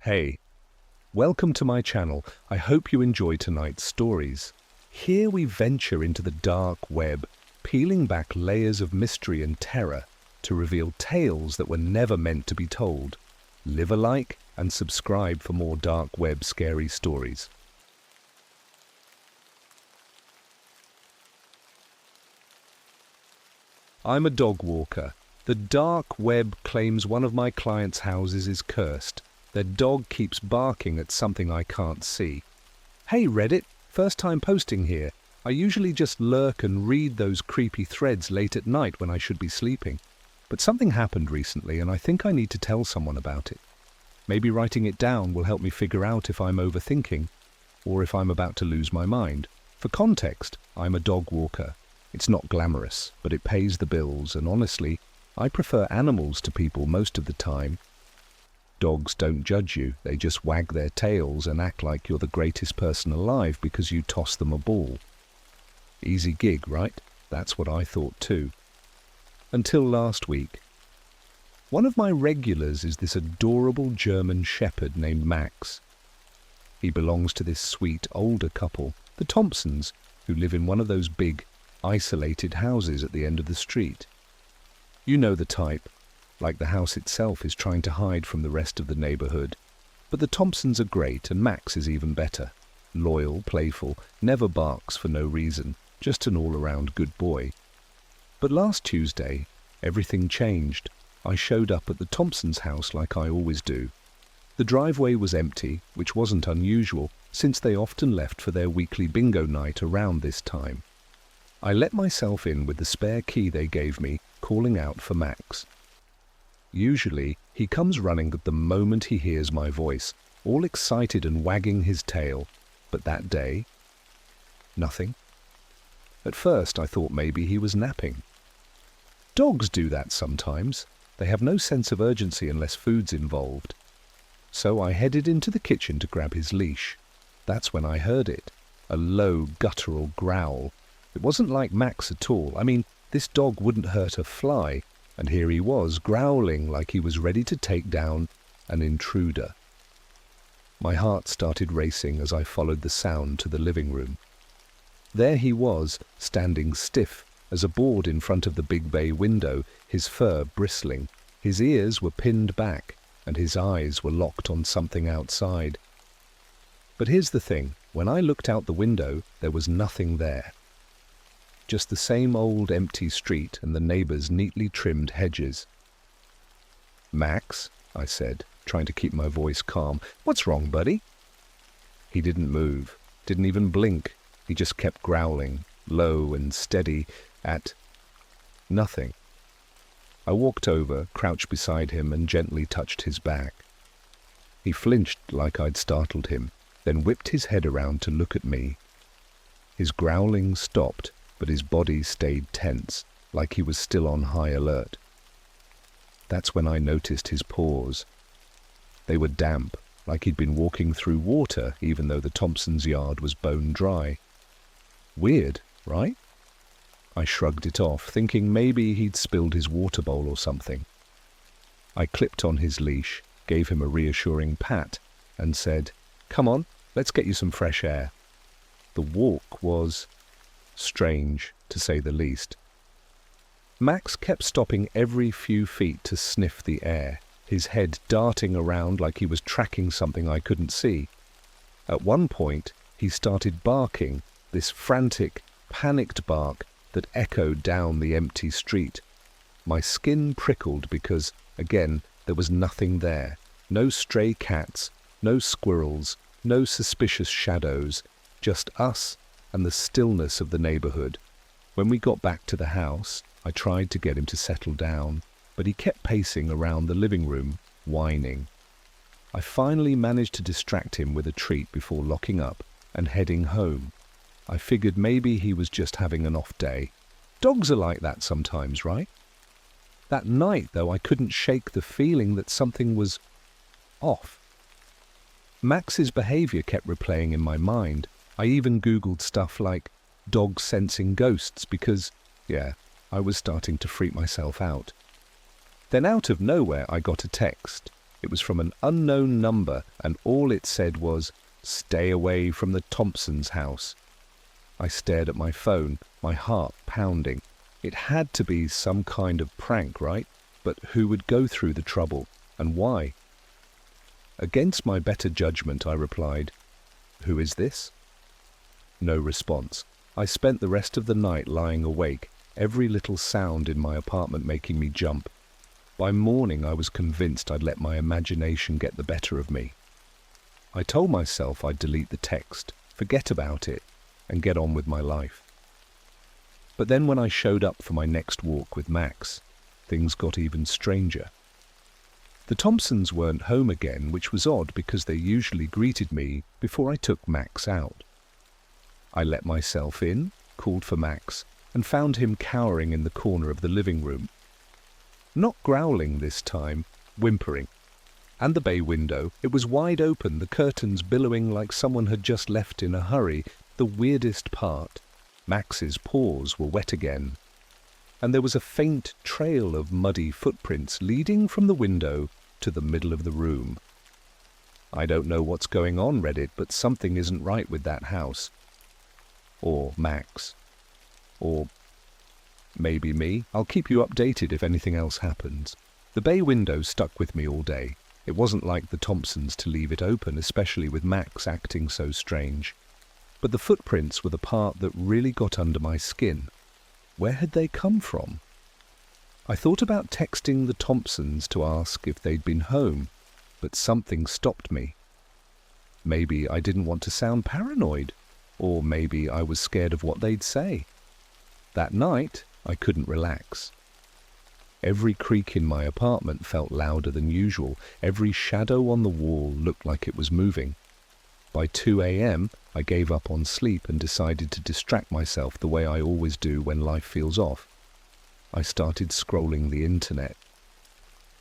Hey, welcome to my channel. I hope you enjoy tonight's stories. Here we venture into the dark web, peeling back layers of mystery and terror to reveal tales that were never meant to be told. Leave a like and subscribe for more dark web scary stories. I'm a dog walker. The dark web claims one of my clients' houses is cursed. Their dog keeps barking at something I can't see. Hey Reddit, first time posting here. I usually just lurk and read those creepy threads late at night when I should be sleeping. But something happened recently and I think I need to tell someone about it. Maybe writing it down will help me figure out if I'm overthinking or if I'm about to lose my mind. For context, I'm a dog walker. It's not glamorous, but it pays the bills, and honestly, I prefer animals to people most of the time. Dogs don't judge you, they just wag their tails and act like you're the greatest person alive because you toss them a ball. Easy gig, right? That's what I thought too. Until last week. One of my regulars is this adorable German shepherd named Max. He belongs to this sweet older couple, the Thompsons, who live in one of those big, isolated houses at the end of the street. You know the type. Like the house itself is trying to hide from the rest of the neighborhood. But the Thompsons are great, and Max is even better. Loyal, playful, never barks for no reason, just an all-around good boy. But last Tuesday, everything changed. I showed up at the Thompsons' house like I always do. The driveway was empty, which wasn't unusual, since they often left for their weekly bingo night around this time. I let myself in with the spare key they gave me, calling out for Max. Usually, he comes running at the moment he hears my voice, all excited and wagging his tail. But that day, nothing. At first, I thought maybe he was napping. Dogs do that sometimes. They have no sense of urgency unless food's involved. So I headed into the kitchen to grab his leash. That's when I heard it, a low, guttural growl. It wasn't like Max at all. I mean, this dog wouldn't hurt a fly. And here he was, growling like he was ready to take down an intruder. My heart started racing as I followed the sound to the living room. There he was, standing stiff as a board in front of the big bay window, his fur bristling. His ears were pinned back, and his eyes were locked on something outside. But here's the thing, when I looked out the window, there was nothing there. Just the same old empty street and the neighbors' neatly trimmed hedges. "Max," I said, trying to keep my voice calm. "What's wrong, buddy?" He didn't move, didn't even blink. He just kept growling, low and steady, at nothing. I walked over, crouched beside him, and gently touched his back. He flinched like I'd startled him, then whipped his head around to look at me. His growling stopped, but his body stayed tense, like he was still on high alert. That's when I noticed his paws. They were damp, like he'd been walking through water, even though the Thompsons' yard was bone dry. Weird, right? I shrugged it off, thinking maybe he'd spilled his water bowl or something. I clipped on his leash, gave him a reassuring pat, and said, "Come on, let's get you some fresh air." The walk was strange, to say the least. Max kept stopping every few feet to sniff the air, his head darting around like he was tracking something I couldn't see. At one point, he started barking, this frantic, panicked bark that echoed down the empty street. My skin prickled because, again, there was nothing there. No stray cats, no squirrels, no suspicious shadows, just us and the stillness of the neighborhood. When we got back to the house, I tried to get him to settle down, but he kept pacing around the living room, whining. I finally managed to distract him with a treat before locking up and heading home. I figured maybe he was just having an off day. Dogs are like that sometimes, right? That night, though, I couldn't shake the feeling that something was off. Max's behavior kept replaying in my mind. I even Googled stuff like dogs sensing ghosts because, I was starting to freak myself out. Then out of nowhere I got a text. It was from an unknown number, and all it said was, "Stay away from the Thompsons' house." I stared at my phone, my heart pounding. It had to be some kind of prank, right? But who would go through the trouble, and why? Against my better judgment, I replied, "Who is this?" No response. I spent the rest of the night lying awake, every little sound in my apartment making me jump. By morning, I was convinced I'd let my imagination get the better of me. I told myself I'd delete the text, forget about it, and get on with my life. But then when I showed up for my next walk with Max, things got even stranger. The Thompsons weren't home again, which was odd because they usually greeted me before I took Max out. I let myself in, called for Max, and found him cowering in the corner of the living room. Not growling this time, whimpering. And the bay window, it was wide open, the curtains billowing like someone had just left in a hurry. The weirdest part, Max's paws were wet again, and there was a faint trail of muddy footprints leading from the window to the middle of the room. I don't know what's going on, Reddit, but something isn't right with that house. Or Max. Or maybe me. I'll keep you updated if anything else happens. The bay window stuck with me all day. It wasn't like the Thompsons to leave it open, especially with Max acting so strange. But the footprints were the part that really got under my skin. Where had they come from? I thought about texting the Thompsons to ask if they'd been home, but something stopped me. Maybe I didn't want to sound paranoid, or maybe I was scared of what they'd say. That night, I couldn't relax. Every creak in my apartment felt louder than usual. Every shadow on the wall looked like it was moving. By 2 a.m., I gave up on sleep and decided to distract myself the way I always do when life feels off. I started scrolling the internet.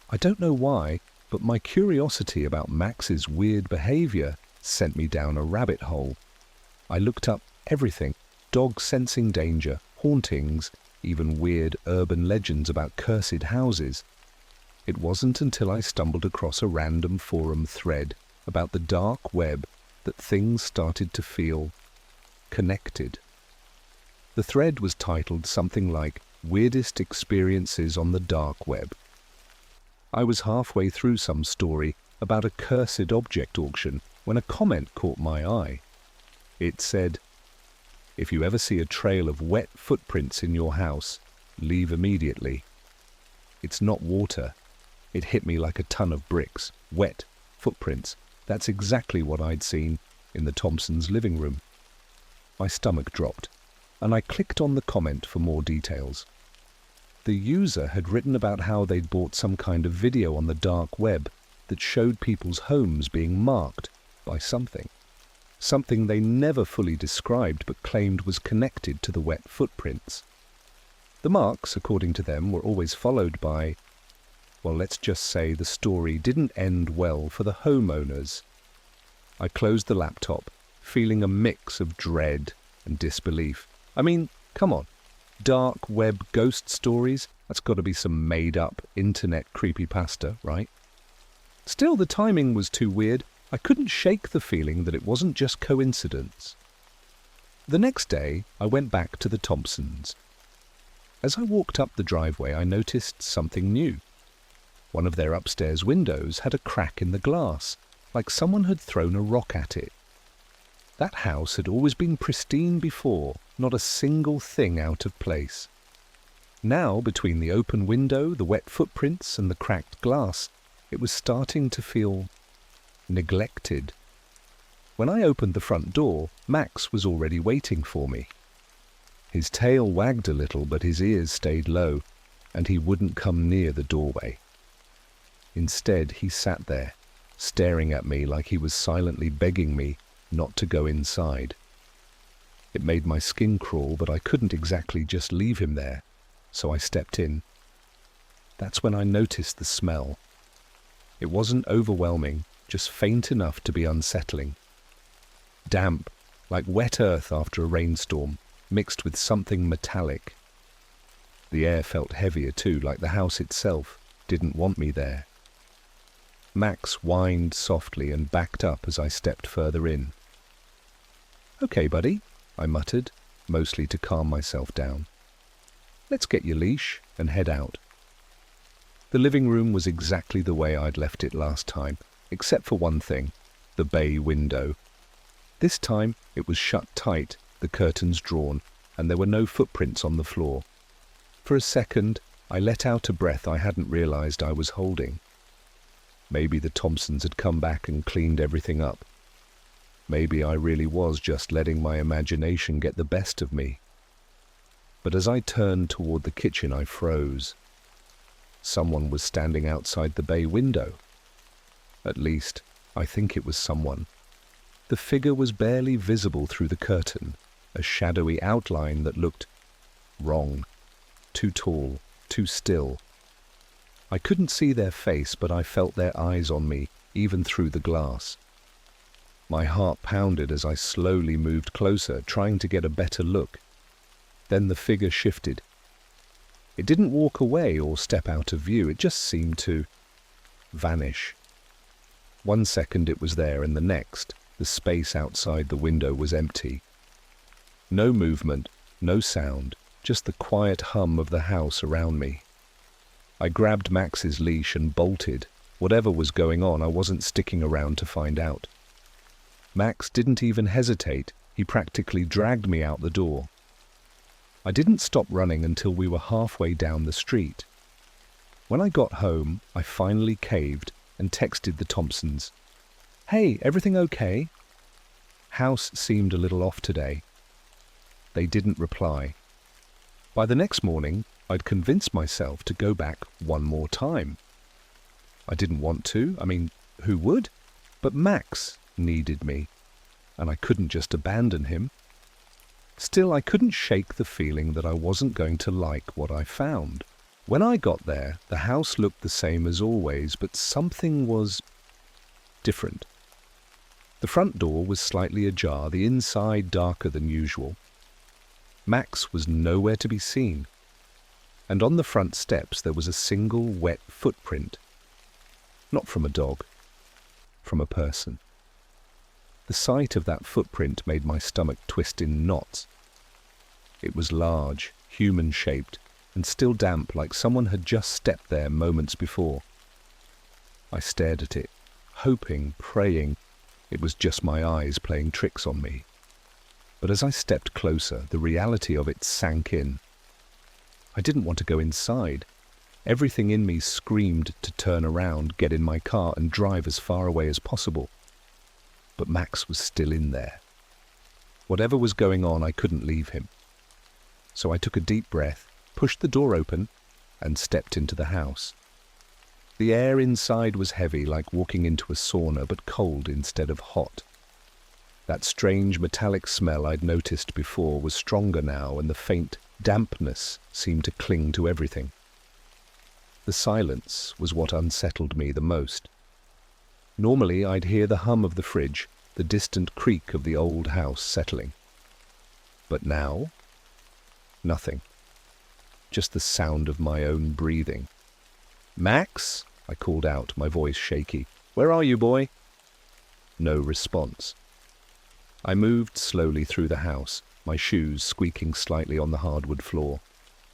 I don't know why, but my curiosity about Max's weird behavior sent me down a rabbit hole. I looked up everything: dogs sensing danger, hauntings, even weird urban legends about cursed houses. It wasn't until I stumbled across a random forum thread about the dark web that things started to feel connected. The thread was titled something like "Weirdest Experiences on the Dark Web." I was halfway through some story about a cursed object auction when a comment caught my eye. It said, "If you ever see a trail of wet footprints in your house, leave immediately." It's not water. It hit me like a ton of bricks. Wet footprints. That's exactly what I'd seen in the Thompsons' living room. My stomach dropped, and I clicked on the comment for more details. The user had written about how they'd bought some kind of video on the dark web that showed people's homes being marked by something. Something they never fully described but claimed was connected to the wet footprints. The marks, according to them, were always followed by, well, let's just say the story didn't end well for the homeowners. I closed the laptop, feeling a mix of dread and disbelief. I mean, come on. Dark web ghost stories? That's got to be some made-up internet creepypasta, right? Still, the timing was too weird. I couldn't shake the feeling that it wasn't just coincidence. The next day, I went back to the Thompsons. As I walked up the driveway, I noticed something new. One of their upstairs windows had a crack in the glass, like someone had thrown a rock at it. That house had always been pristine before, not a single thing out of place. Now, between the open window, the wet footprints, and the cracked glass, it was starting to feel neglected. When I opened the front door, Max was already waiting for me. His tail wagged a little, but his ears stayed low, and he wouldn't come near the doorway. Instead, he sat there, staring at me like he was silently begging me not to go inside. It made my skin crawl, but I couldn't exactly just leave him there, so I stepped in. That's when I noticed the smell. It wasn't overwhelming, just faint enough to be unsettling. Damp, like wet earth after a rainstorm, mixed with something metallic. The air felt heavier too, like the house itself didn't want me there. Max whined softly and backed up as I stepped further in. "Okay, buddy," I muttered, mostly to calm myself down. "Let's get your leash and head out." The living room was exactly the way I'd left it last time, except for one thing, the bay window. This time it was shut tight, the curtains drawn, and there were no footprints on the floor. For a second, I let out a breath I hadn't realized I was holding. Maybe the Thompsons had come back and cleaned everything up. Maybe I really was just letting my imagination get the best of me. But as I turned toward the kitchen, I froze. Someone was standing outside the bay window. At least, I think it was someone. The figure was barely visible through the curtain, a shadowy outline that looked wrong, too tall, too still. I couldn't see their face, but I felt their eyes on me, even through the glass. My heart pounded as I slowly moved closer, trying to get a better look. Then the figure shifted. It didn't walk away or step out of view, it just seemed to vanish. 1 second it was there, and the next, the space outside the window was empty. No movement, no sound, just the quiet hum of the house around me. I grabbed Max's leash and bolted. Whatever was going on, I wasn't sticking around to find out. Max didn't even hesitate. He practically dragged me out the door. I didn't stop running until we were halfway down the street. When I got home, I finally caved and texted the Thompsons. "Hey, everything okay?" House seemed a little off today. They didn't reply. By the next morning, I'd convinced myself to go back one more time. I didn't want to, who would? But Max needed me, and I couldn't just abandon him. Still, I couldn't shake the feeling that I wasn't going to like what I found. When I got there, the house looked the same as always, but something was different. The front door was slightly ajar, the inside darker than usual. Max was nowhere to be seen, and on the front steps there was a single wet footprint. Not from a dog, from a person. The sight of that footprint made my stomach twist in knots. It was large, human-shaped, and still damp, like someone had just stepped there moments before. I stared at it, hoping, praying, it was just my eyes playing tricks on me. But as I stepped closer, the reality of it sank in. I didn't want to go inside. Everything in me screamed to turn around, get in my car, and drive as far away as possible. But Max was still in there. Whatever was going on, I couldn't leave him. So I took a deep breath, pushed the door open, and stepped into the house. The air inside was heavy, like walking into a sauna, but cold instead of hot. That strange metallic smell I'd noticed before was stronger now, and the faint dampness seemed to cling to everything. The silence was what unsettled me the most. Normally, I'd hear the hum of the fridge, the distant creak of the old house settling. But now, nothing. Just the sound of my own breathing. "Max?" I called out, my voice shaky. "Where are you, boy?" No response. I moved slowly through the house, my shoes squeaking slightly on the hardwood floor.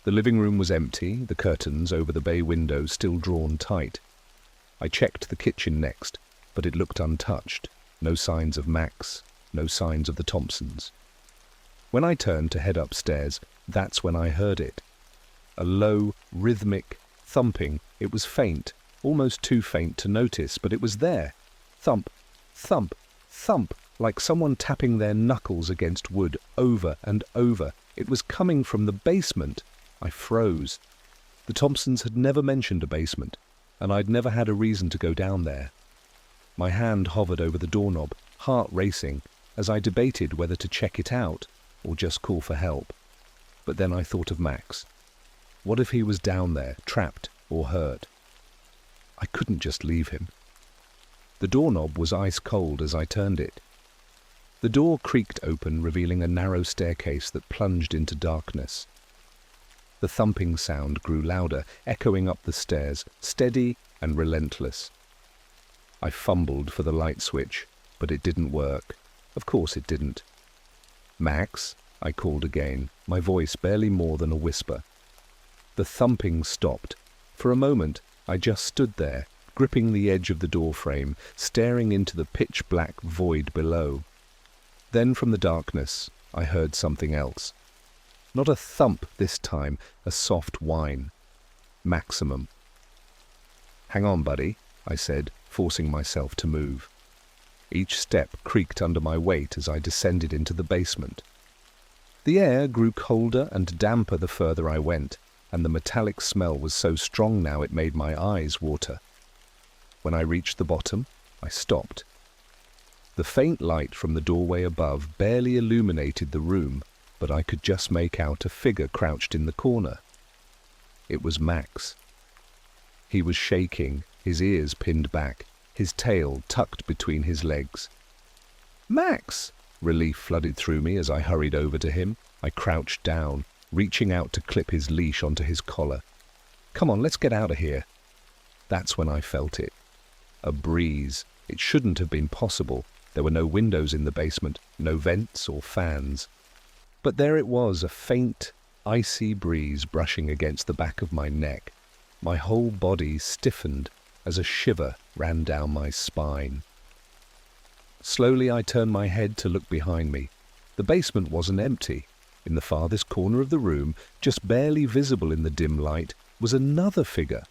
The living room was empty, the curtains over the bay window still drawn tight. I checked the kitchen next, but it looked untouched. No signs of Max, no signs of the Thompsons. When I turned to head upstairs, that's when I heard it. A low, rhythmic thumping. It was faint, almost too faint to notice, but it was there. Thump, thump, thump, like someone tapping their knuckles against wood over and over. It was coming from the basement. I froze. The Thompsons had never mentioned a basement, and I'd never had a reason to go down there. My hand hovered over the doorknob, heart racing, as I debated whether to check it out or just call for help. But then I thought of Max. What if he was down there, trapped or hurt? I couldn't just leave him. The doorknob was ice cold as I turned it. The door creaked open, revealing a narrow staircase that plunged into darkness. The thumping sound grew louder, echoing up the stairs, steady and relentless. I fumbled for the light switch, but it didn't work. Of course it didn't. "Max," I called again, my voice barely more than a whisper. The thumping stopped. For a moment, I just stood there, gripping the edge of the doorframe, staring into the pitch-black void below. Then from the darkness, I heard something else. Not a thump this time, a soft whine. Maximum. "Hang on, buddy," I said, forcing myself to move. Each step creaked under my weight as I descended into the basement. The air grew colder and damper the further I went, and the metallic smell was so strong now it made my eyes water. When I reached the bottom, I stopped. The faint light from the doorway above barely illuminated the room, but I could just make out a figure crouched in the corner. It was Max. He was shaking, his ears pinned back, his tail tucked between his legs. "Max!" Relief flooded through me as I hurried over to him. I crouched down, reaching out to clip his leash onto his collar. "Come on, let's get out of here." That's when I felt it. A breeze. It shouldn't have been possible. There were no windows in the basement, no vents or fans. But there it was, a faint, icy breeze brushing against the back of my neck. My whole body stiffened as a shiver ran down my spine. Slowly I turned my head to look behind me. The basement wasn't empty. In the farthest corner of the room, just barely visible in the dim light, was another figure.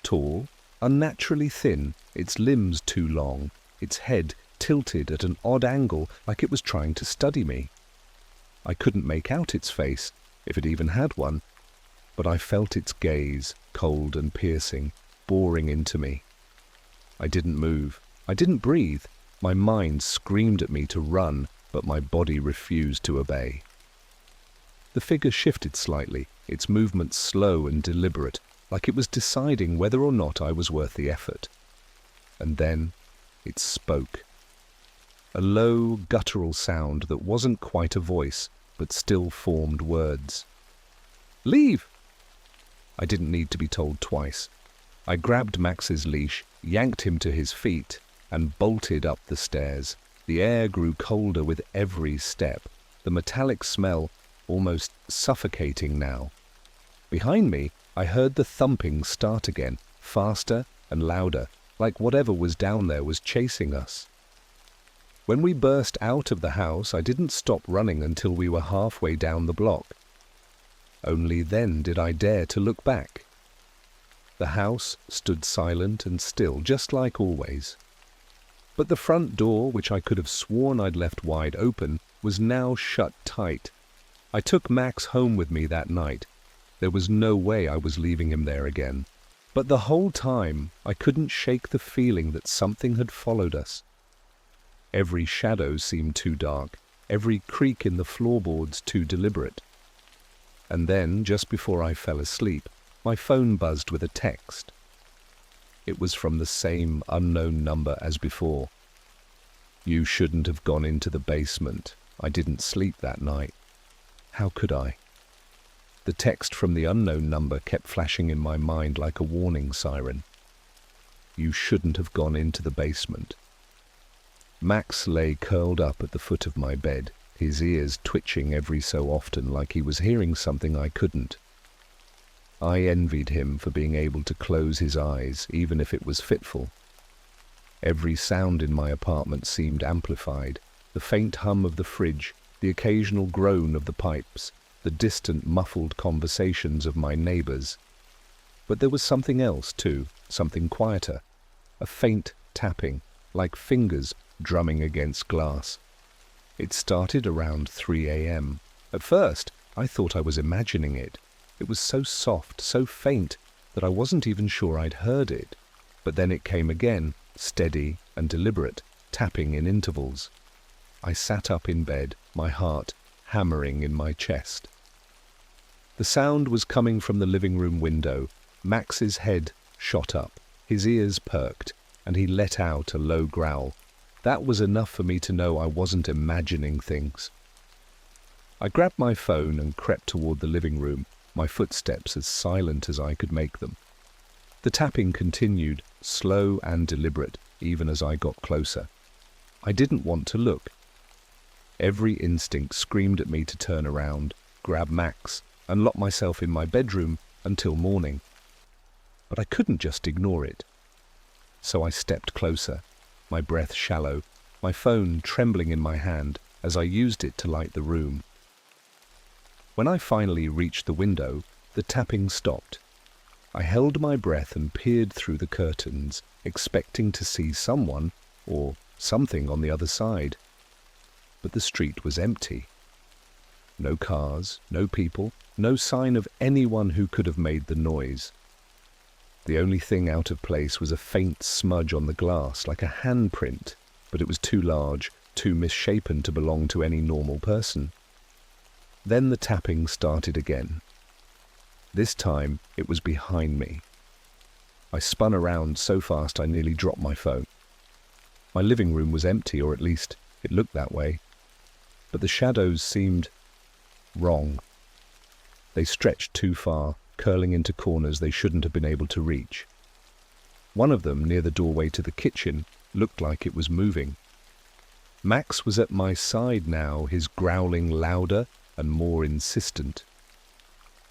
Tall, unnaturally thin, its limbs too long, its head tilted at an odd angle like it was trying to study me. I couldn't make out its face, if it even had one, but I felt its gaze, cold and piercing, boring into me. I didn't move. I didn't breathe. My mind screamed at me to run, but my body refused to obey. The figure shifted slightly, its movements slow and deliberate, like it was deciding whether or not I was worth the effort. And then it spoke. A low, guttural sound that wasn't quite a voice, but still formed words. "Leave!" I didn't need to be told twice. I grabbed Max's leash, yanked him to his feet, and bolted up the stairs. The air grew colder with every step, the metallic smell almost suffocating now. Behind me, I heard the thumping start again, faster and louder, like whatever was down there was chasing us. When we burst out of the house, I didn't stop running until we were halfway down the block. Only then did I dare to look back. The house stood silent and still, just like always. But the front door, which I could have sworn I'd left wide open, was now shut tight. I took Max home with me that night. There was no way I was leaving him there again. But the whole time, I couldn't shake the feeling that something had followed us. Every shadow seemed too dark, every creak in the floorboards too deliberate. And then, just before I fell asleep, my phone buzzed with a text. It was from the same unknown number as before. "You shouldn't have gone into the basement. I didn't sleep that night." How could I? The text from the unknown number kept flashing in my mind like a warning siren. You shouldn't have gone into the basement. Max lay curled up at the foot of my bed, his ears twitching every so often like he was hearing something I couldn't. I envied him for being able to close his eyes, even if it was fitful. Every sound in my apartment seemed amplified, the faint hum of the fridge, the occasional groan of the pipes, the distant muffled conversations of my neighbors. But there was something else too, something quieter, a faint tapping, like fingers drumming against glass. It started around 3 a.m. At first, I thought I was imagining it. It was so soft, so faint, that I wasn't even sure I'd heard it. But then it came again, steady and deliberate, tapping in intervals. I sat up in bed, my heart hammering in my chest. The sound was coming from the living room window. Max's head shot up, his ears perked, and he let out a low growl. That was enough for me to know I wasn't imagining things. I grabbed my phone and crept toward the living room, my footsteps as silent as I could make them. The tapping continued, slow and deliberate, even as I got closer. I didn't want to look. Every instinct screamed at me to turn around, grab Max, and lock myself in my bedroom until morning. But I couldn't just ignore it. So I stepped closer, my breath shallow, my phone trembling in my hand as I used it to light the room. When I finally reached the window, the tapping stopped. I held my breath and peered through the curtains, expecting to see someone or something on the other side. But the street was empty. No cars, no people, no sign of anyone who could have made the noise. The only thing out of place was a faint smudge on the glass, like a handprint, but it was too large, too misshapen to belong to any normal person. Then the tapping started again. This time it was behind me. I spun around so fast I nearly dropped my phone. My living room was empty, or at least it looked that way. But the shadows seemed wrong. They stretched too far, curling into corners they shouldn't have been able to reach. One of them, near the doorway to the kitchen, looked like it was moving. Max was at my side now, his growling louder and more insistent.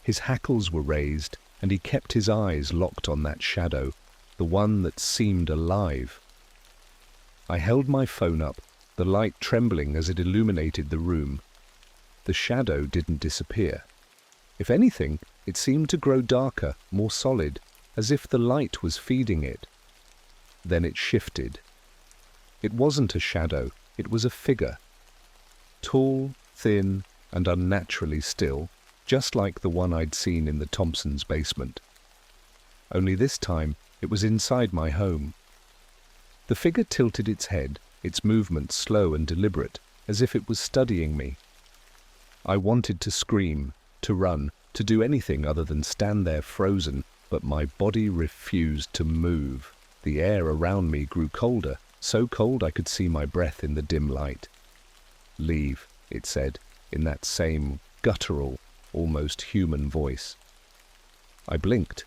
His hackles were raised, and he kept his eyes locked on that shadow, the one that seemed alive. I held my phone up, the light trembling as it illuminated the room. The shadow didn't disappear. If anything, it seemed to grow darker, more solid, as if the light was feeding it. Then it shifted. It wasn't a shadow, it was a figure. Tall, thin, and unnaturally still, just like the one I'd seen in the Thompsons' basement. Only this time, it was inside my home. The figure tilted its head, its movements slow and deliberate, as if it was studying me. I wanted to scream, to run, to do anything other than stand there frozen, but my body refused to move. The air around me grew colder, so cold I could see my breath in the dim light. "Leave," it said, in that same guttural, almost human voice. I blinked,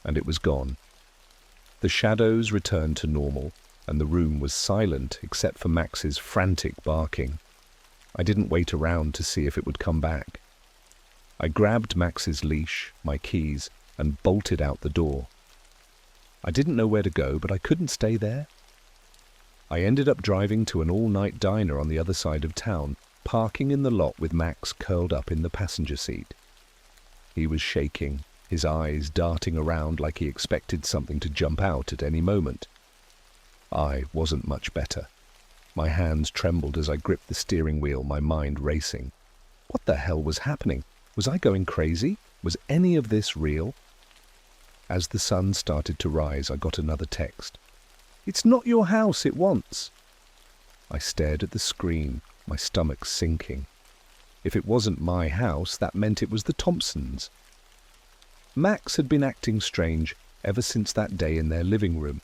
and it was gone. The shadows returned to normal, and the room was silent except for Max's frantic barking. I didn't wait around to see if it would come back. I grabbed Max's leash, my keys, and bolted out the door. I didn't know where to go, but I couldn't stay there. I ended up driving to an all-night diner on the other side of town, parking in the lot with Max curled up in the passenger seat. He was shaking, his eyes darting around like he expected something to jump out at any moment. I wasn't much better. My hands trembled as I gripped the steering wheel, my mind racing. What the hell was happening? Was I going crazy? Was any of this real? As the sun started to rise, I got another text. "It's not your house it wants." I stared at the screen, my stomach sinking. If it wasn't my house, that meant it was the Thompsons. Max had been acting strange ever since that day in their living room.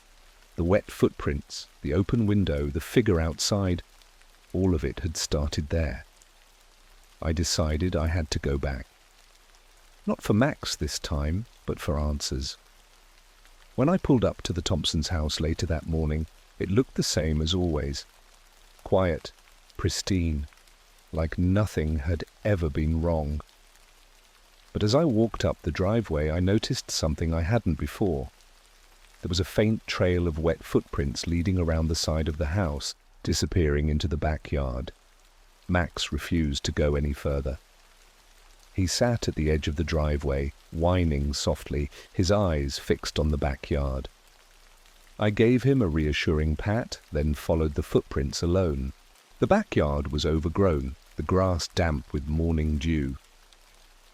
The wet footprints, the open window, the figure outside, all of it had started there. I decided I had to go back. Not for Max this time, but for answers. When I pulled up to the Thompsons' house later that morning, it looked the same as always. Quiet, pristine, like nothing had ever been wrong. But as I walked up the driveway, I noticed something I hadn't before. There was a faint trail of wet footprints leading around the side of the house, disappearing into the backyard. Max refused to go any further. He sat at the edge of the driveway, whining softly, his eyes fixed on the backyard. I gave him a reassuring pat, then followed the footprints alone. The backyard was overgrown, the grass damp with morning dew.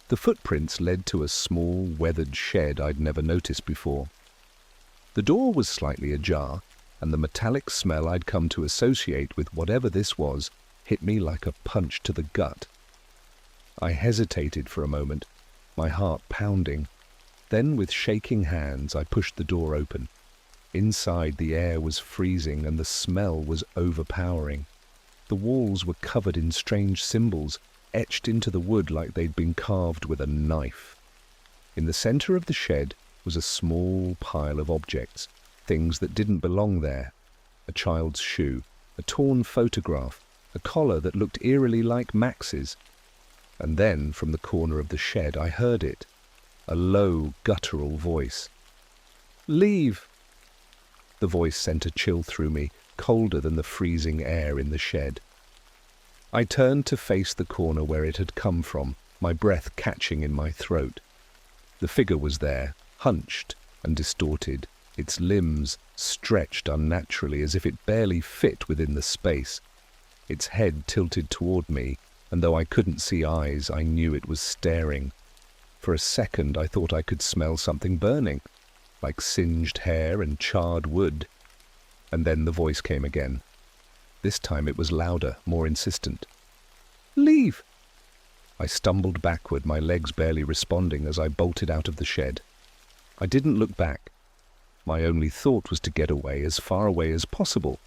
The footprints led to a small, weathered shed I'd never noticed before. The door was slightly ajar, and the metallic smell I'd come to associate with whatever this was hit me like a punch to the gut. I hesitated for a moment, my heart pounding. Then, with shaking hands, I pushed the door open. Inside, the air was freezing and the smell was overpowering. The walls were covered in strange symbols, etched into the wood like they'd been carved with a knife. In the center of the shed was a small pile of objects, things that didn't belong there. a child's shoe, a torn photograph, a collar that looked eerily like Max's. And then, from the corner of the shed, I heard it, a low, guttural voice. "Leave!" The voice sent a chill through me, colder than the freezing air in the shed. I turned to face the corner where it had come from, my breath catching in my throat. The figure was there, hunched and distorted, its limbs stretched unnaturally as if it barely fit within the space. Its head tilted toward me, and though I couldn't see eyes, I knew it was staring. For a second I thought I could smell something burning, like singed hair and charred wood. And then the voice came again. This time it was louder, more insistent. "Leave!" I stumbled backward, my legs barely responding as I bolted out of the shed. I didn't look back. My only thought was to get away, as far away as possible.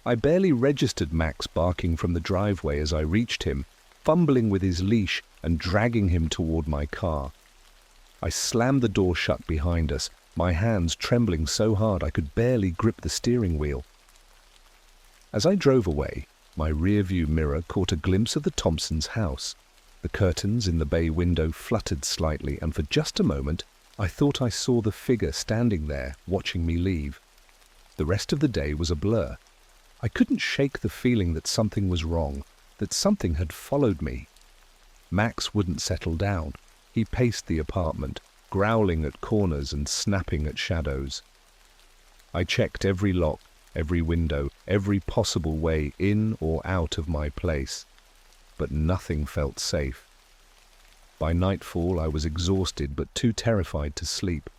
I barely registered Max barking from the driveway as I reached him, fumbling with his leash and dragging him toward my car. I slammed the door shut behind us, my hands trembling so hard I could barely grip the steering wheel. As I drove away, my rear-view mirror caught a glimpse of the Thompsons' house. The curtains in the bay window fluttered slightly, and for just a moment I thought I saw the figure standing there, watching me leave. The rest of the day was a blur. I couldn't shake the feeling that something was wrong, that something had followed me. Max wouldn't settle down. He paced the apartment, growling at corners and snapping at shadows. I checked every lock, every window, every possible way in or out of my place, but nothing felt safe. By nightfall I was exhausted but too terrified to sleep.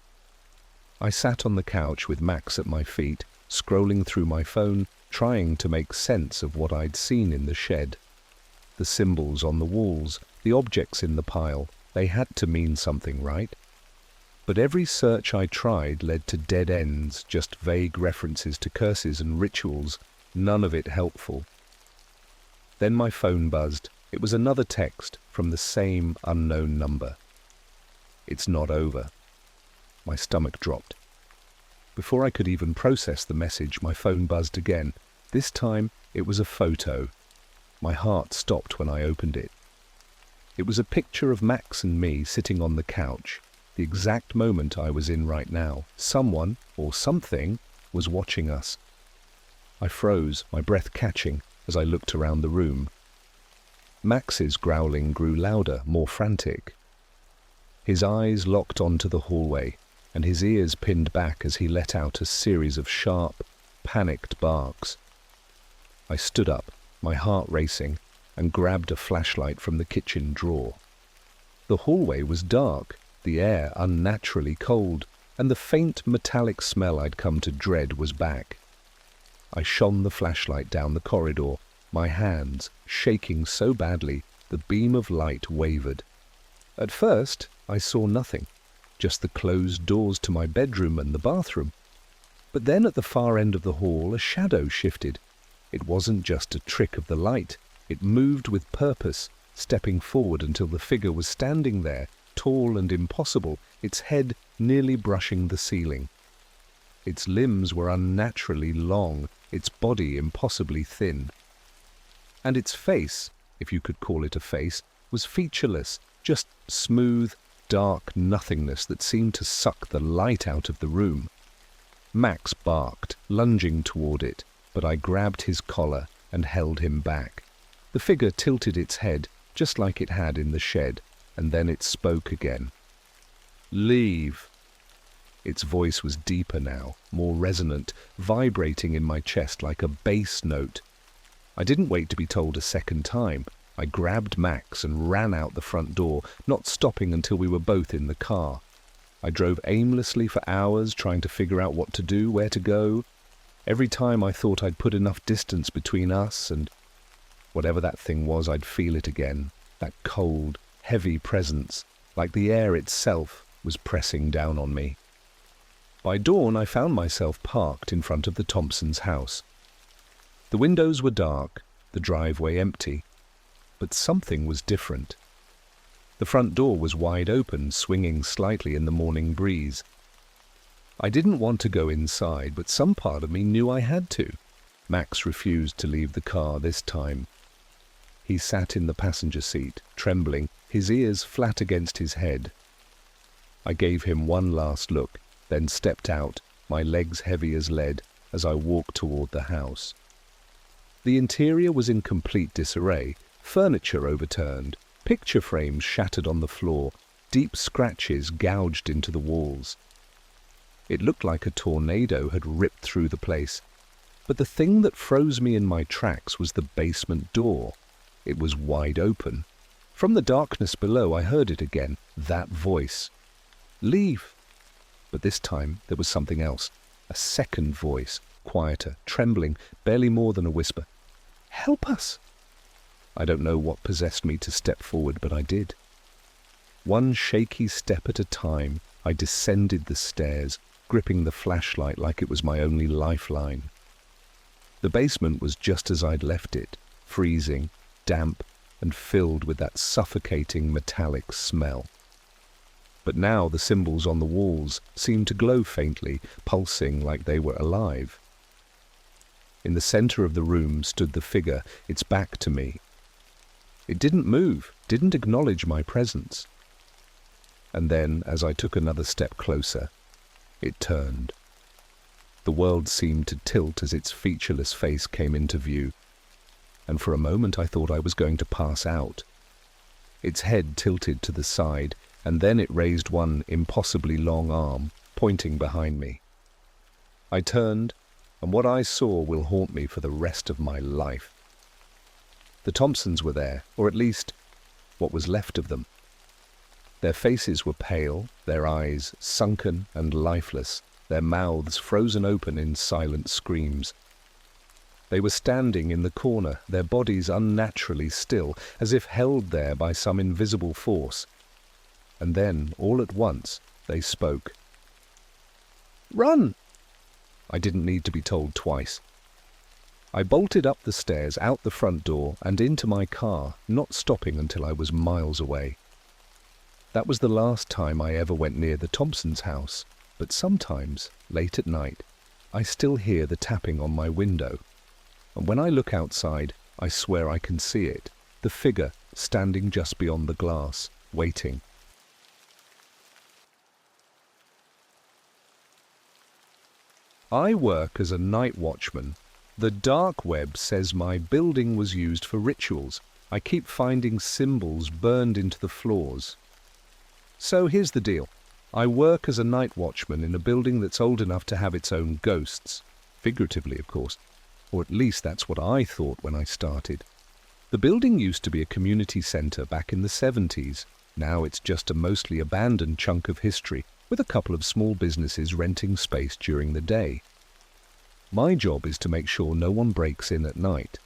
I sat on the couch with Max at my feet, scrolling through my phone, trying to make sense of what I'd seen in the shed. The symbols on the walls, the objects in the pile, they had to mean something, right? But every search I tried led to dead ends, just vague references to curses and rituals, none of it helpful. Then my phone buzzed. It was another text from the same unknown number. "It's not over." My stomach dropped. Before I could even process the message, my phone buzzed again. This time, it was a photo. My heart stopped when I opened it. It was a picture of Max and me sitting on the couch, the exact moment I was in right now. Someone, or something, was watching us. I froze, my breath catching, as I looked around the room. Max's growling grew louder, more frantic. His eyes locked onto the hallway, and his ears pinned back as he let out a series of sharp, panicked barks. I stood up, my heart racing, and grabbed a flashlight from the kitchen drawer. The hallway was dark, the air unnaturally cold, and the faint metallic smell I'd come to dread was back. I shone the flashlight down the corridor, my hands shaking so badly the beam of light wavered. At first, I saw nothing, just the closed doors to my bedroom and the bathroom. But then at the far end of the hall, a shadow shifted. It wasn't just a trick of the light. It moved with purpose, stepping forward until the figure was standing there, tall and impossible, its head nearly brushing the ceiling. Its limbs were unnaturally long, its body impossibly thin. And its face, if you could call it a face, was featureless, just smooth, dark nothingness that seemed to suck the light out of the room. Max barked, lunging toward it, but I grabbed his collar and held him back. The figure tilted its head, just like it had in the shed, and then it spoke again. "Leave." Its voice was deeper now, more resonant, vibrating in my chest like a bass note. I didn't wait to be told a second time. I grabbed Max and ran out the front door, not stopping until we were both in the car. I drove aimlessly for hours, trying to figure out what to do, where to go. Every time I thought I'd put enough distance between us and whatever that thing was, I'd feel it again, that cold, heavy presence, like the air itself was pressing down on me. By dawn, I found myself parked in front of the Thompsons' house. The windows were dark, the driveway empty, but something was different. The front door was wide open, swinging slightly in the morning breeze. I didn't want to go inside, but some part of me knew I had to. Max refused to leave the car this time. He sat in the passenger seat, trembling, his ears flat against his head. I gave him one last look, then stepped out, my legs heavy as lead, as I walked toward the house. The interior was in complete disarray, furniture overturned, picture frames shattered on the floor, deep scratches gouged into the walls. It looked like a tornado had ripped through the place, but the thing that froze me in my tracks was the basement door. It was wide open. From the darkness below I heard it again, that voice. "Leave!" But this time there was something else. A second voice, quieter, trembling, barely more than a whisper. "Help us!" I don't know what possessed me to step forward, but I did. One shaky step at a time, I descended the stairs, gripping the flashlight like it was my only lifeline. The basement was just as I'd left it, freezing, damp, and filled with that suffocating metallic smell. But now the symbols on the walls seemed to glow faintly, pulsing like they were alive. In the center of the room stood the figure, its back to me. It didn't move, didn't acknowledge my presence. And then, as I took another step closer, it turned. The world seemed to tilt as its featureless face came into view, and for a moment I thought I was going to pass out. Its head tilted to the side, and then it raised one impossibly long arm, pointing behind me. I turned, and what I saw will haunt me for the rest of my life. The Thompsons were there, or at least what was left of them. Their faces were pale, their eyes sunken and lifeless, their mouths frozen open in silent screams. They were standing in the corner, their bodies unnaturally still, as if held there by some invisible force. And then, all at once, they spoke. "Run!" I didn't need to be told twice. I bolted up the stairs, out the front door, and into my car, not stopping until I was miles away. That was the last time I ever went near the Thompsons' house, but sometimes, late at night, I still hear the tapping on my window. And when I look outside, I swear I can see it, the figure standing just beyond the glass, waiting. I work as a night watchman. The dark web says my building was used for rituals. I keep finding symbols burned into the floors. So here's the deal. I work as a night watchman in a building that's old enough to have its own ghosts. Figuratively, of course. Or at least that's what I thought when I started. The building used to be a community centre back in the 70s. Now it's just a mostly abandoned chunk of history, with a couple of small businesses renting space during the day. My job is to make sure no one breaks in at night.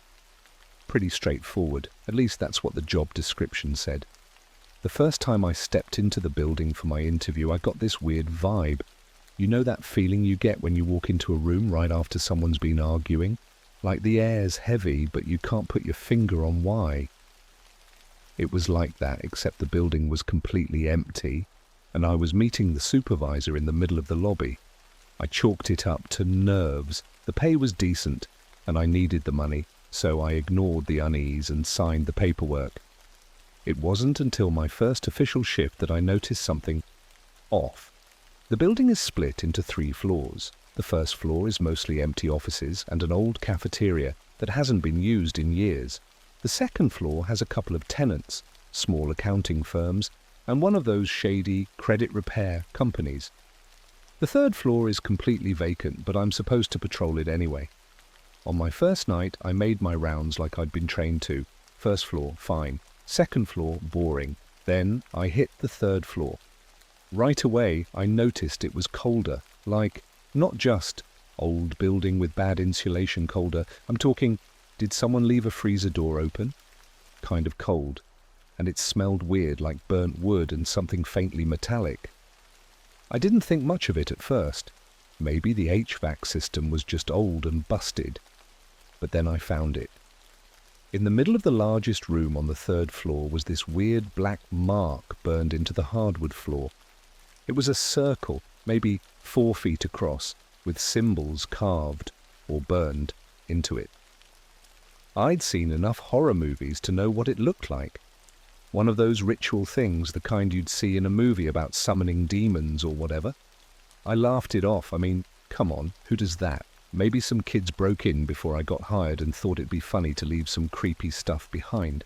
Pretty straightforward, at least that's what the job description said. The first time I stepped into the building for my interview, I got this weird vibe. You know that feeling you get when you walk into a room right after someone's been arguing? Like the air's heavy, but you can't put your finger on why. It was like that, except the building was completely empty, and I was meeting the supervisor in the middle of the lobby. I chalked it up to nerves. The pay was decent, and I needed the money, so I ignored the unease and signed the paperwork. It wasn't until my first official shift that I noticed something off. The building is split into 3 floors. The first floor is mostly empty offices and an old cafeteria that hasn't been used in years. The second floor has a couple of tenants, small accounting firms, and one of those shady credit repair companies. The third floor is completely vacant, but I'm supposed to patrol it anyway. On my first night, I made my rounds like I'd been trained to. First floor, fine. Second floor, boring. Then I hit the third floor. Right away, I noticed it was colder, like not just old building with bad insulation colder. I'm talking, did someone leave a freezer door open? Kind of cold. And it smelled weird, like burnt wood and something faintly metallic. I didn't think much of it at first. Maybe the HVAC system was just old and busted. But then I found it. In the middle of the largest room on the third floor was this weird black mark burned into the hardwood floor. It was a circle, maybe 4 feet across, with symbols carved, or burned, into it. I'd seen enough horror movies to know what it looked like. One of those ritual things, the kind you'd see in a movie about summoning demons or whatever. I laughed it off. I mean, come on, who does that? Maybe some kids broke in before I got hired and thought it'd be funny to leave some creepy stuff behind.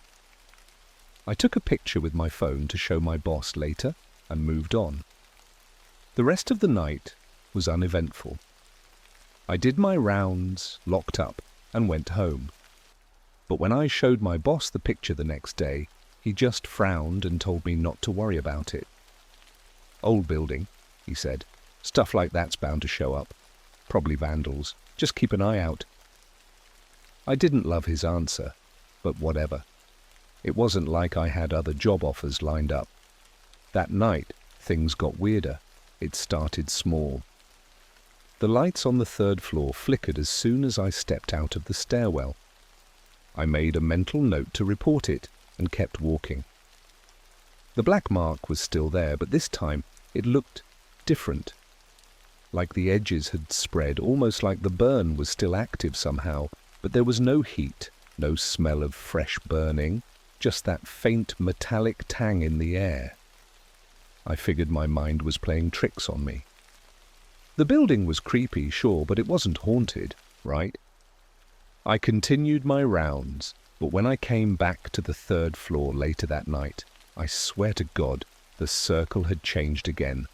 I took a picture with my phone to show my boss later and moved on. The rest of the night was uneventful. I did my rounds, locked up, and went home. But when I showed my boss the picture the next day, he just frowned and told me not to worry about it. "Old building," he said. "Stuff like that's bound to show up. Probably vandals. Just keep an eye out." I didn't love his answer, but whatever. It wasn't like I had other job offers lined up. That night, things got weirder. It started small. The lights on the third floor flickered as soon as I stepped out of the stairwell. I made a mental note to report it and kept walking. The black mark was still there, but this time it looked different. Like the edges had spread, almost like the burn was still active somehow, but there was no heat, no smell of fresh burning, just that faint metallic tang in the air. I figured my mind was playing tricks on me. The building was creepy, sure, but it wasn't haunted, right? I continued my rounds, but when I came back to the third floor later that night, I swear to God, the circle had changed again.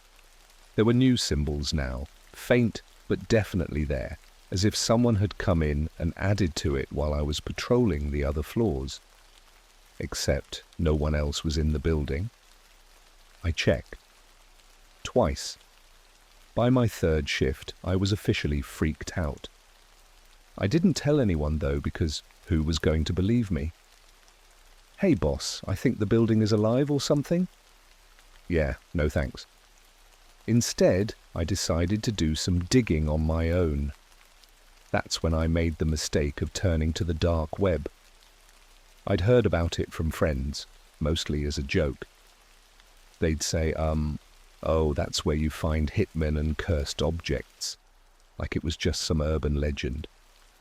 There were new symbols now, faint but definitely there, as if someone had come in and added to it while I was patrolling the other floors. Except no one else was in the building. I checked. Twice. By my third shift, I was officially freaked out. I didn't tell anyone though, because who was going to believe me? "Hey boss, I think the building is alive or something?" "Yeah, no thanks." Instead, I decided to do some digging on my own. That's when I made the mistake of turning to the dark web. I'd heard about it from friends, mostly as a joke. They'd say, "Oh, that's where you find hitmen and cursed objects," like it was just some urban legend.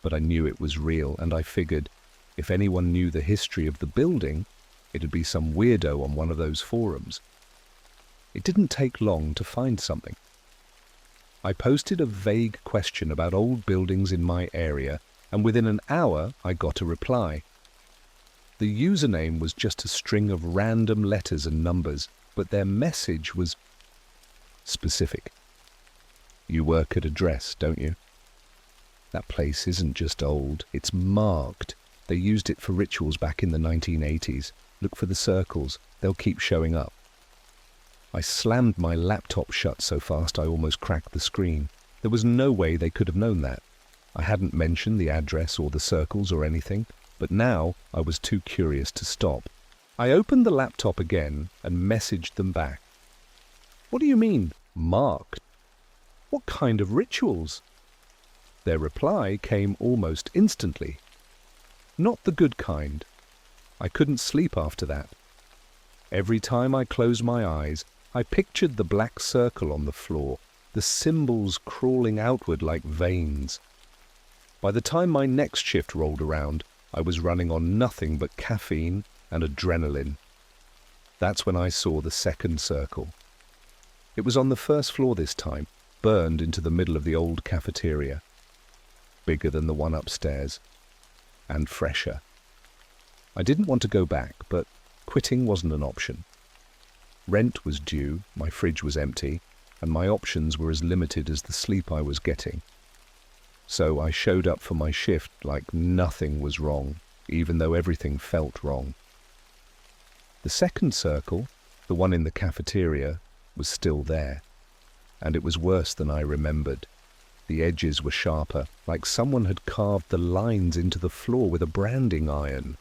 But I knew it was real, and I figured if anyone knew the history of the building, it'd be some weirdo on one of those forums. It didn't take long to find something. I posted a vague question about old buildings in my area, and within an hour I got a reply. The username was just a string of random letters and numbers, but their message was specific. "You work at address, don't you? That place isn't just old, it's marked. They used it for rituals back in the 1980s. Look for the circles, they'll keep showing up." I slammed my laptop shut so fast I almost cracked the screen. There was no way they could have known that. I hadn't mentioned the address or the circles or anything, but now I was too curious to stop. I opened the laptop again and messaged them back. "What do you mean, marked? What kind of rituals?" Their reply came almost instantly. Not the good kind. I couldn't sleep after that. Every time I closed my eyes, I pictured the black circle on the floor, the symbols crawling outward like veins. By the time my next shift rolled around, I was running on nothing but caffeine and adrenaline. That's when I saw the second circle. It was on the first floor this time, burned into the middle of the old cafeteria. Bigger than the one upstairs, and fresher. I didn't want to go back, but quitting wasn't an option. Rent was due, my fridge was empty, and my options were as limited as the sleep I was getting. So I showed up for my shift like nothing was wrong, even though everything felt wrong. The second circle, the one in the cafeteria, was still there, and it was worse than I remembered. The edges were sharper, like someone had carved the lines into the floor with a branding iron.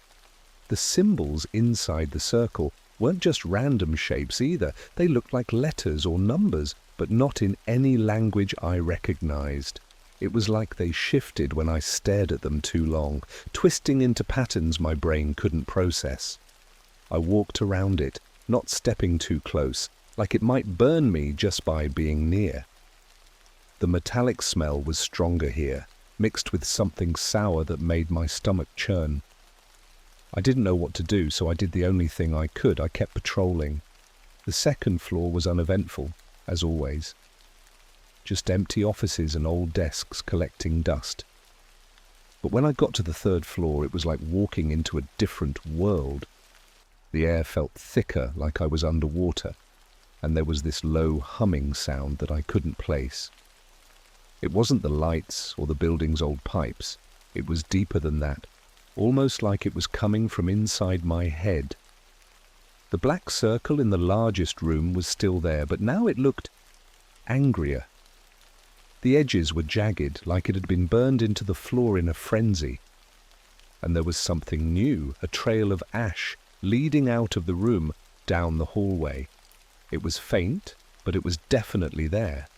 The symbols inside the circle weren't just random shapes either. They looked like letters or numbers, but not in any language I recognized. It was like they shifted when I stared at them too long, twisting into patterns my brain couldn't process. I walked around it, not stepping too close, like it might burn me just by being near. The metallic smell was stronger here, mixed with something sour that made my stomach churn. I didn't know what to do, so I did the only thing I could. I kept patrolling. The second floor was uneventful, as always. Just empty offices and old desks collecting dust. But when I got to the third floor, it was like walking into a different world. The air felt thicker, like I was underwater, and there was this low humming sound that I couldn't place. It wasn't the lights or the building's old pipes. It was deeper than that, almost like it was coming from inside my head. The black circle in the largest room was still there, but now it looked angrier. The edges were jagged, like it had been burned into the floor in a frenzy. And there was something new, a trail of ash leading out of the room down the hallway. It was faint, but it was definitely there.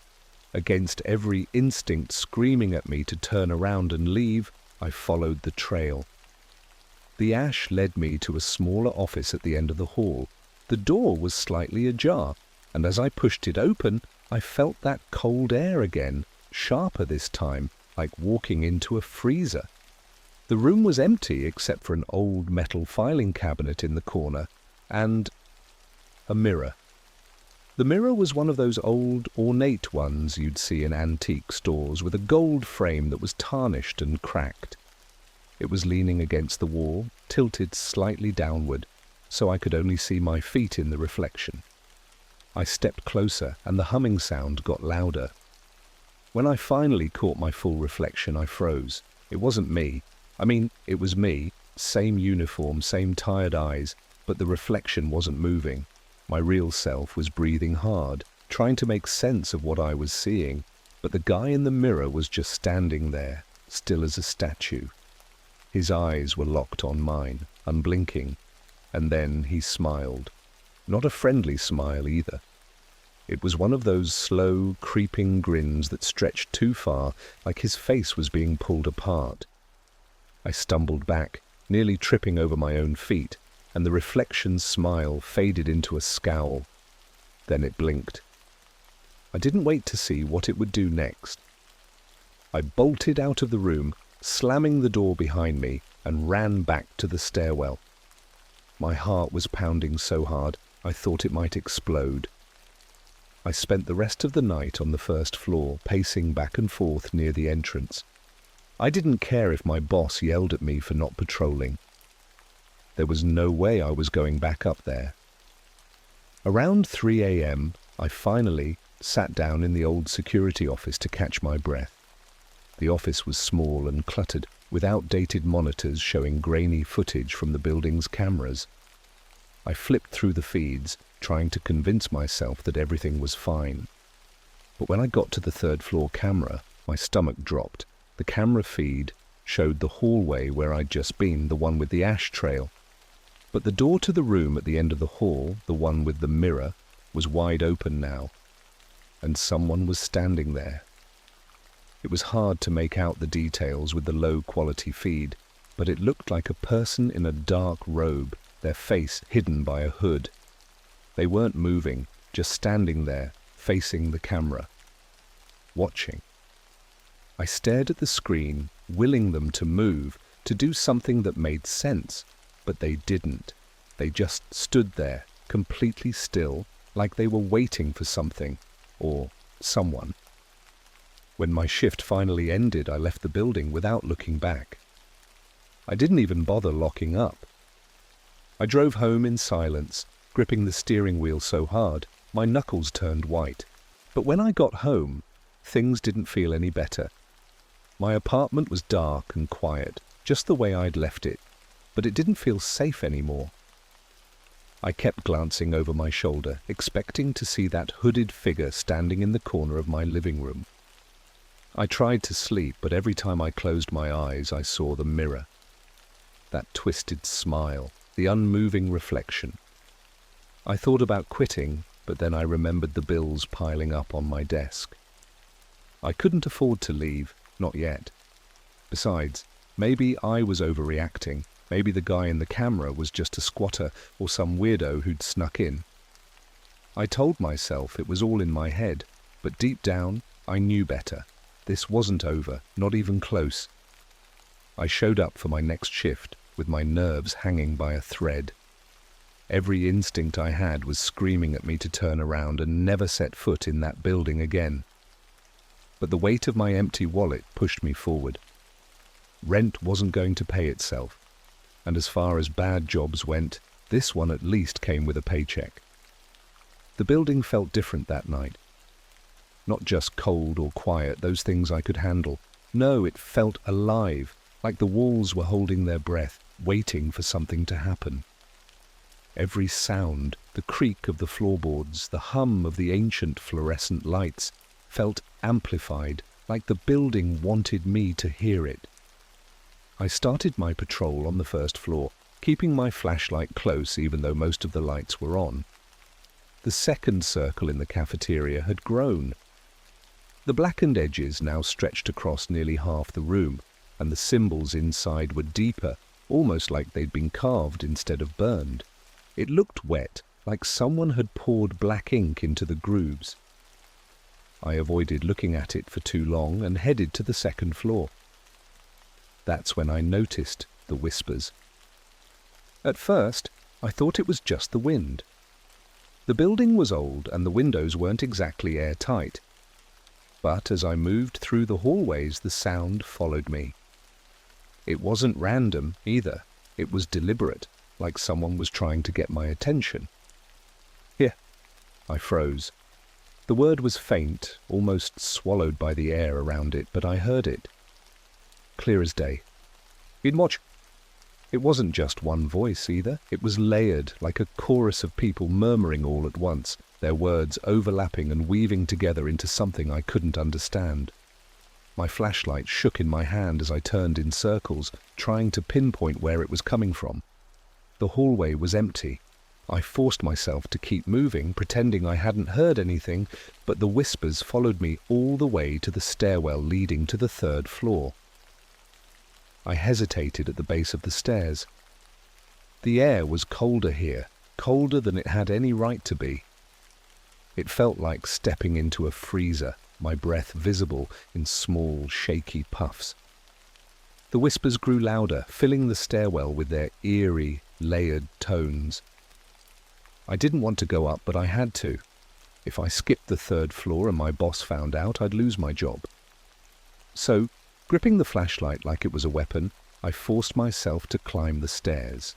Against every instinct screaming at me to turn around and leave, I followed the trail. The ash led me to a smaller office at the end of the hall. The door was slightly ajar, and as I pushed it open, I felt that cold air again, sharper this time, like walking into a freezer. The room was empty except for an old metal filing cabinet in the corner and a mirror. The mirror was one of those old, ornate ones you'd see in antique stores with a gold frame that was tarnished and cracked. It was leaning against the wall, tilted slightly downward, so I could only see my feet in the reflection. I stepped closer, and the humming sound got louder. When I finally caught my full reflection, I froze. It wasn't me. I mean, it was me, same uniform, same tired eyes, but the reflection wasn't moving. My real self was breathing hard, trying to make sense of what I was seeing, but the guy in the mirror was just standing there, still as a statue. His eyes were locked on mine, unblinking, and then he smiled. Not a friendly smile either. It was one of those slow, creeping grins that stretched too far, like his face was being pulled apart. I stumbled back, nearly tripping over my own feet, and the reflection's smile faded into a scowl. Then it blinked. I didn't wait to see what it would do next. I bolted out of the room, slamming the door behind me, and ran back to the stairwell. My heart was pounding so hard I thought it might explode. I spent the rest of the night on the first floor, pacing back and forth near the entrance. I didn't care if my boss yelled at me for not patrolling. There was no way I was going back up there. Around 3 a.m., I finally sat down in the old security office to catch my breath. The office was small and cluttered, with outdated monitors showing grainy footage from the building's cameras. I flipped through the feeds, trying to convince myself that everything was fine. But when I got to the third floor camera, my stomach dropped. The camera feed showed the hallway where I'd just been, the one with the ash trail. But the door to the room at the end of the hall, the one with the mirror, was wide open now, and someone was standing there. It was hard to make out the details with the low-quality feed, but it looked like a person in a dark robe, their face hidden by a hood. They weren't moving, just standing there, facing the camera, watching. I stared at the screen, willing them to move, to do something that made sense, but they didn't. They just stood there, completely still, like they were waiting for something, or someone. When my shift finally ended, I left the building without looking back. I didn't even bother locking up. I drove home in silence, gripping the steering wheel so hard, my knuckles turned white. But when I got home, things didn't feel any better. My apartment was dark and quiet, just the way I'd left it, but it didn't feel safe anymore. I kept glancing over my shoulder, expecting to see that hooded figure standing in the corner of my living room. I tried to sleep, but every time I closed my eyes, I saw the mirror. That twisted smile, the unmoving reflection. I thought about quitting, but then I remembered the bills piling up on my desk. I couldn't afford to leave, not yet. Besides, maybe I was overreacting. Maybe the guy in the camera was just a squatter or some weirdo who'd snuck in. I told myself it was all in my head, but deep down, I knew better. This wasn't over, not even close. I showed up for my next shift with my nerves hanging by a thread. Every instinct I had was screaming at me to turn around and never set foot in that building again. But the weight of my empty wallet pushed me forward. Rent wasn't going to pay itself, and as far as bad jobs went, this one at least came with a paycheck. The building felt different that night. Not just cold or quiet, those things I could handle. No, it felt alive, like the walls were holding their breath, waiting for something to happen. Every sound, the creak of the floorboards, the hum of the ancient fluorescent lights, felt amplified, like the building wanted me to hear it. I started my patrol on the first floor, keeping my flashlight close even though most of the lights were on. The second circle in the cafeteria had grown. The blackened edges now stretched across nearly half the room, and the symbols inside were deeper, almost like they'd been carved instead of burned. It looked wet, like someone had poured black ink into the grooves. I avoided looking at it for too long and headed to the second floor. That's when I noticed the whispers. At first, I thought it was just the wind. The building was old and the windows weren't exactly airtight. But as I moved through the hallways, the sound followed me. It wasn't random either. It was deliberate, like someone was trying to get my attention. Here, I froze. The word was faint, almost swallowed by the air around it, but I heard it. Clear as day. You'd watch. It wasn't just one voice either. It was layered, like a chorus of people murmuring all at once, their words overlapping and weaving together into something I couldn't understand. My flashlight shook in my hand as I turned in circles, trying to pinpoint where it was coming from. The hallway was empty. I forced myself to keep moving, pretending I hadn't heard anything, but the whispers followed me all the way to the stairwell leading to the third floor. I hesitated at the base of the stairs. The air was colder here, colder than it had any right to be. It felt like stepping into a freezer, my breath visible in small, shaky puffs. The whispers grew louder, filling the stairwell with their eerie, layered tones. I didn't want to go up, but I had to. If I skipped the third floor and my boss found out, I'd lose my job. So, gripping the flashlight like it was a weapon, I forced myself to climb the stairs.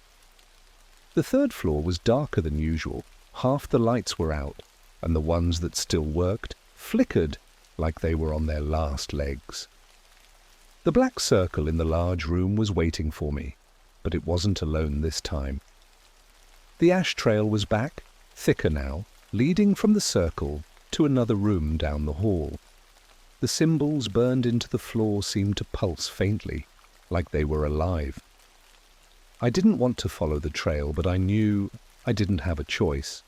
The third floor was darker than usual. Half the lights were out, and the ones that still worked flickered like they were on their last legs. The black circle in the large room was waiting for me, but it wasn't alone this time. The ash trail was back, thicker now, leading from the circle to another room down the hall. The symbols burned into the floor seemed to pulse faintly, like they were alive. I didn't want to follow the trail, but I knew I didn't have a choice.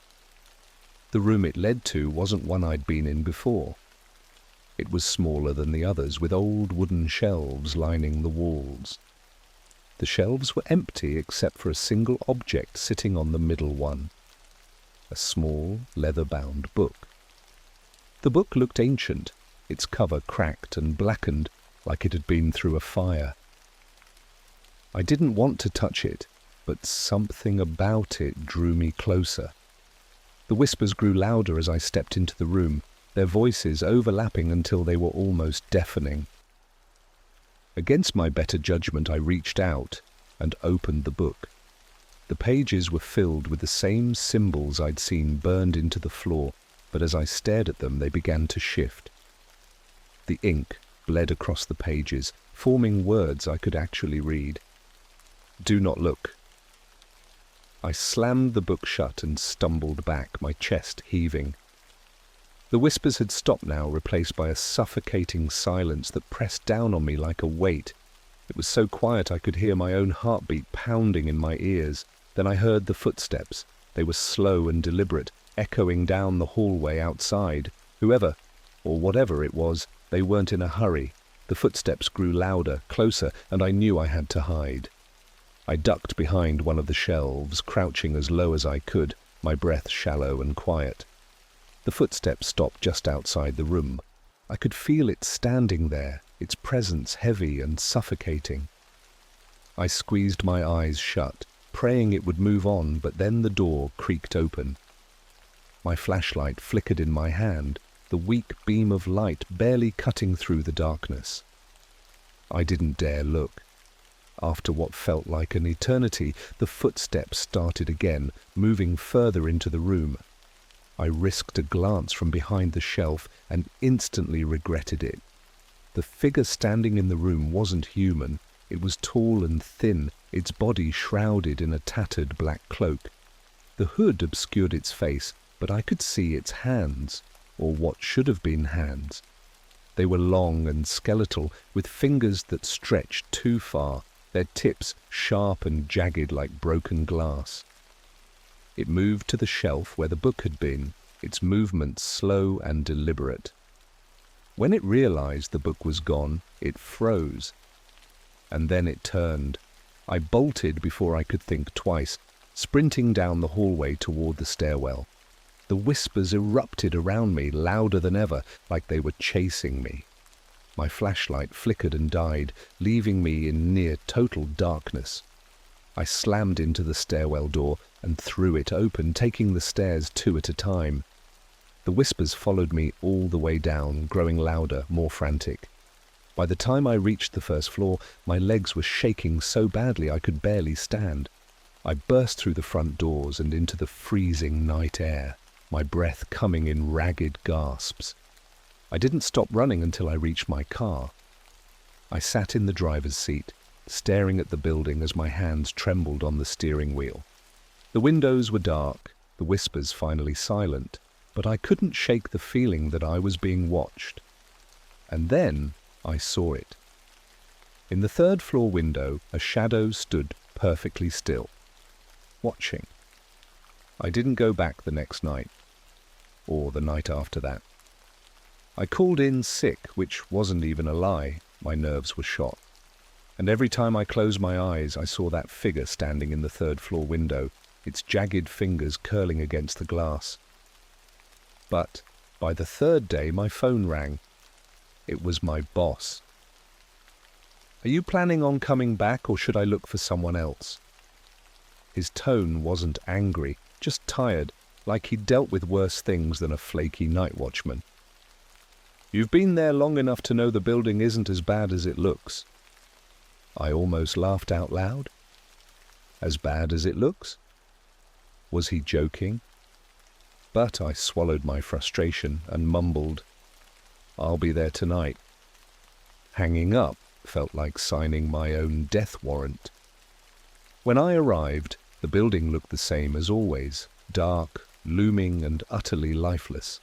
The room it led to wasn't one I'd been in before. It was smaller than the others, with old wooden shelves lining the walls. The shelves were empty except for a single object sitting on the middle one. A small, leather-bound book. The book looked ancient, its cover cracked and blackened like it had been through a fire. I didn't want to touch it, but something about it drew me closer. The whispers grew louder as I stepped into the room, their voices overlapping until they were almost deafening. Against my better judgment, I reached out and opened the book. The pages were filled with the same symbols I'd seen burned into the floor, but as I stared at them, they began to shift. The ink bled across the pages, forming words I could actually read. "Do not look." I slammed the book shut and stumbled back, my chest heaving. The whispers had stopped now, replaced by a suffocating silence that pressed down on me like a weight. It was so quiet I could hear my own heartbeat pounding in my ears. Then I heard the footsteps. They were slow and deliberate, echoing down the hallway outside. Whoever, or whatever it was, they weren't in a hurry. The footsteps grew louder, closer, and I knew I had to hide. I ducked behind one of the shelves, crouching as low as I could, my breath shallow and quiet. The footsteps stopped just outside the room. I could feel it standing there, its presence heavy and suffocating. I squeezed my eyes shut, praying it would move on, but then the door creaked open. My flashlight flickered in my hand, the weak beam of light barely cutting through the darkness. I didn't dare look. After what felt like an eternity, the footsteps started again, moving further into the room. I risked a glance from behind the shelf and instantly regretted it. The figure standing in the room wasn't human. It was tall and thin, its body shrouded in a tattered black cloak. The hood obscured its face, but I could see its hands, or what should have been hands. They were long and skeletal, with fingers that stretched too far, their tips sharp and jagged like broken glass. It moved to the shelf where the book had been, its movements slow and deliberate. When it realized the book was gone, it froze. And then it turned. I bolted before I could think twice, sprinting down the hallway toward the stairwell. The whispers erupted around me, louder than ever, like they were chasing me. My flashlight flickered and died, leaving me in near total darkness. I slammed into the stairwell door and threw it open, taking the stairs 2 at a time. The whispers followed me all the way down, growing louder, more frantic. By the time I reached the first floor, my legs were shaking so badly I could barely stand. I burst through the front doors and into the freezing night air, my breath coming in ragged gasps. I didn't stop running until I reached my car. I sat in the driver's seat, staring at the building as my hands trembled on the steering wheel. The windows were dark, the whispers finally silent, but I couldn't shake the feeling that I was being watched. And then I saw it. In the 3rd floor window, a shadow stood perfectly still, watching. I didn't go back the next night, or the night after that. I called in sick, which wasn't even a lie. My nerves were shot. And every time I closed my eyes, I saw that figure standing in the 3rd floor window, its jagged fingers curling against the glass. But by the 3rd day, my phone rang. It was my boss. "Are you planning on coming back, or should I look for someone else?" His tone wasn't angry, just tired, like he'd dealt with worse things than a flaky night watchman. "You've been there long enough to know the building isn't as bad as it looks." I almost laughed out loud. As bad as it looks? Was he joking? But I swallowed my frustration and mumbled, "I'll be there tonight." Hanging up felt like signing my own death warrant. When I arrived, the building looked the same as always, dark, looming and utterly lifeless.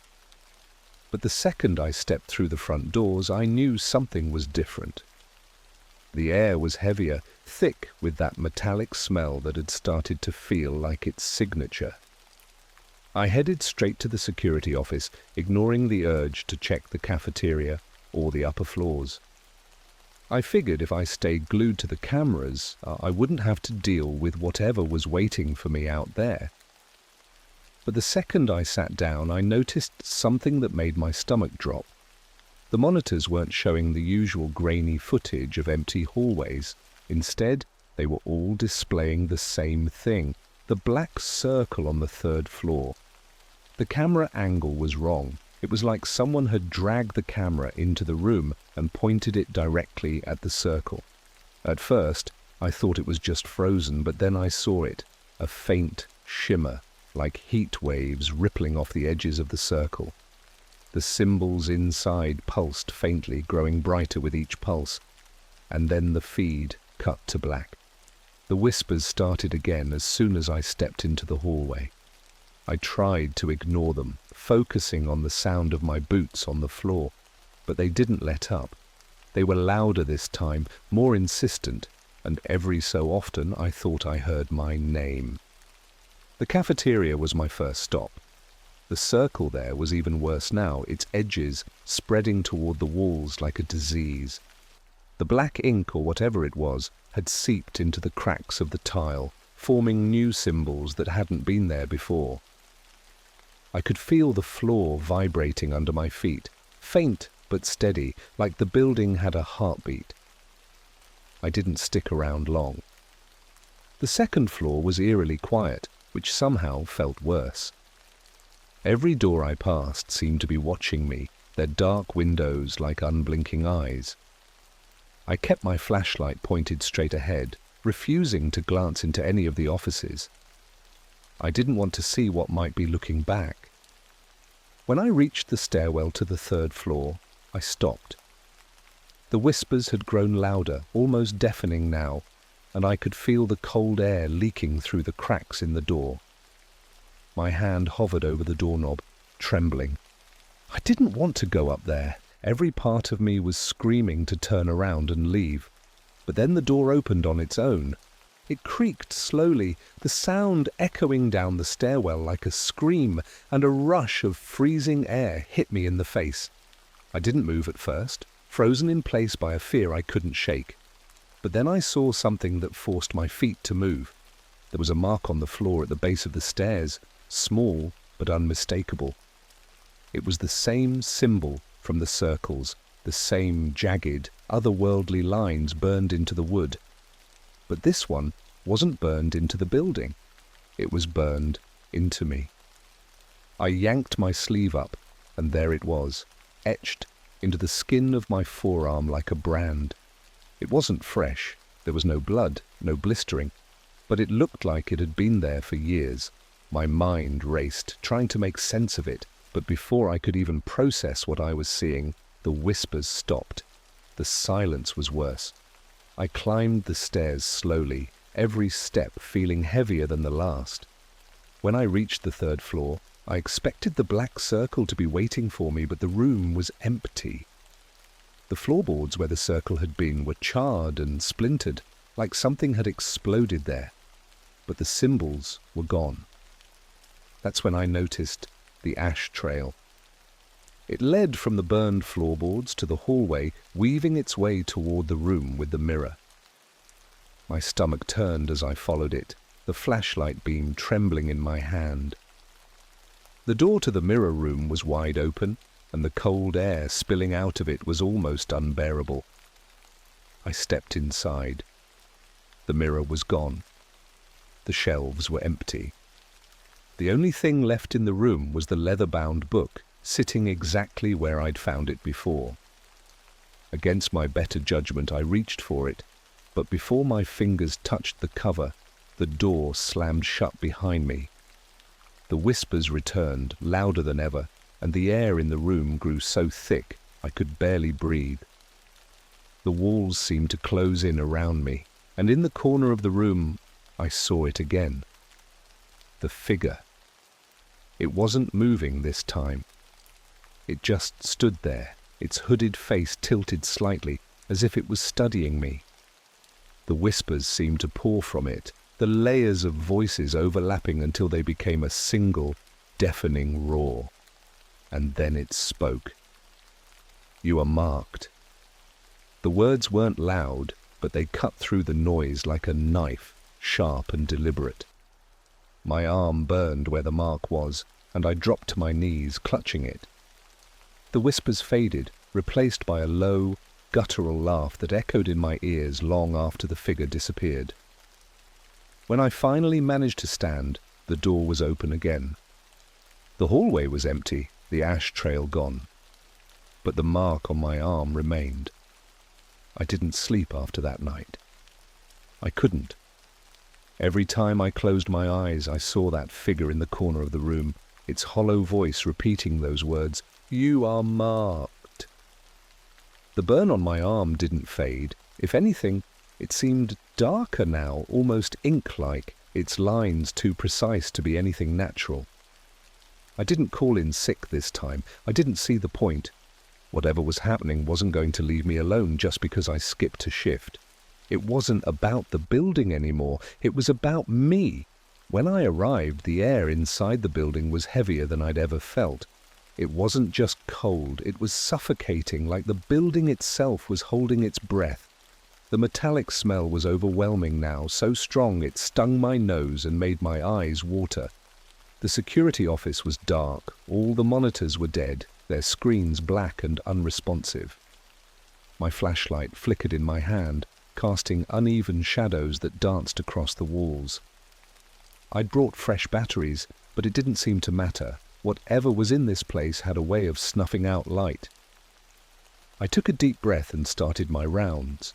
But the second I stepped through the front doors, I knew something was different. The air was heavier, thick with that metallic smell that had started to feel like its signature. I headed straight to the security office, ignoring the urge to check the cafeteria or the upper floors. I figured if I stayed glued to the cameras, I wouldn't have to deal with whatever was waiting for me out there. But the second I sat down, I noticed something that made my stomach drop. The monitors weren't showing the usual grainy footage of empty hallways. Instead, they were all displaying the same thing, the black circle on the 3rd floor. The camera angle was wrong. It was like someone had dragged the camera into the room and pointed it directly at the circle. At first, I thought it was just frozen, but then I saw it, a faint shimmer, like heat waves rippling off the edges of the circle. The symbols inside pulsed faintly, growing brighter with each pulse, and then the feed cut to black. The whispers started again as soon as I stepped into the hallway. I tried to ignore them, focusing on the sound of my boots on the floor, but they didn't let up. They were louder this time, more insistent, and every so often I thought I heard my name. The cafeteria was my first stop. The circle there was even worse now, its edges spreading toward the walls like a disease. The black ink, or whatever it was, had seeped into the cracks of the tile, forming new symbols that hadn't been there before. I could feel the floor vibrating under my feet, faint but steady, like the building had a heartbeat. I didn't stick around long. The second floor was eerily quiet, which somehow felt worse. Every door I passed seemed to be watching me, their dark windows like unblinking eyes. I kept my flashlight pointed straight ahead, refusing to glance into any of the offices. I didn't want to see what might be looking back. When I reached the stairwell to the third floor, I stopped. The whispers had grown louder, almost deafening now, and I could feel the cold air leaking through the cracks in the door. My hand hovered over the doorknob, trembling. I didn't want to go up there. Every part of me was screaming to turn around and leave. But then the door opened on its own. It creaked slowly, the sound echoing down the stairwell like a scream, and a rush of freezing air hit me in the face. I didn't move at first, frozen in place by a fear I couldn't shake. But then I saw something that forced my feet to move. There was a mark on the floor at the base of the stairs, small but unmistakable. It was the same symbol from the circles, the same jagged, otherworldly lines burned into the wood. But this one wasn't burned into the building. It was burned into me. I yanked my sleeve up, and there it was, etched into the skin of my forearm like a brand. It wasn't fresh, there was no blood, no blistering, but it looked like it had been there for years. My mind raced, trying to make sense of it, but before I could even process what I was seeing, the whispers stopped. The silence was worse. I climbed the stairs slowly, every step feeling heavier than the last. When I reached the third floor, I expected the black circle to be waiting for me, but the room was empty. The floorboards where the circle had been were charred and splintered, like something had exploded there. But the symbols were gone. That's when I noticed the ash trail. It led from the burned floorboards to the hallway, weaving its way toward the room with the mirror. My stomach turned as I followed it, the flashlight beam trembling in my hand. The door to the mirror room was wide open, and the cold air spilling out of it was almost unbearable. I stepped inside. The mirror was gone. The shelves were empty. The only thing left in the room was the leather-bound book, sitting exactly where I'd found it before. Against my better judgment, I reached for it, but before my fingers touched the cover, the door slammed shut behind me. The whispers returned, louder than ever, and the air in the room grew so thick I could barely breathe. The walls seemed to close in around me, and in the corner of the room I saw it again. The figure. It wasn't moving this time. It just stood there, its hooded face tilted slightly, as if it was studying me. The whispers seemed to pour from it, the layers of voices overlapping until they became a single, deafening roar. And then it spoke. "You are marked." The words weren't loud, but they cut through the noise like a knife, sharp and deliberate. My arm burned where the mark was, and I dropped to my knees, clutching it. The whispers faded, replaced by a low, guttural laugh that echoed in my ears long after the figure disappeared. When I finally managed to stand, the door was open again. The hallway was empty, the ash trail gone. But the mark on my arm remained. I didn't sleep after that night. I couldn't. Every time I closed my eyes, I saw that figure in the corner of the room, its hollow voice repeating those words, "You are marked." The burn on my arm didn't fade. If anything, it seemed darker now, almost ink-like, its lines too precise to be anything natural. I didn't call in sick this time. I didn't see the point. Whatever was happening wasn't going to leave me alone just because I skipped a shift. It wasn't about the building anymore. It was about me. When I arrived, the air inside the building was heavier than I'd ever felt. It wasn't just cold. It was suffocating, like the building itself was holding its breath. The metallic smell was overwhelming now, so strong it stung my nose and made my eyes water. The security office was dark. All the monitors were dead. their screens black and unresponsive. My flashlight flickered in my hand, casting uneven shadows that danced across the walls. I'd brought fresh batteries, but it didn't seem to matter. Whatever was in this place had a way of snuffing out light. I took a deep breath and started my rounds.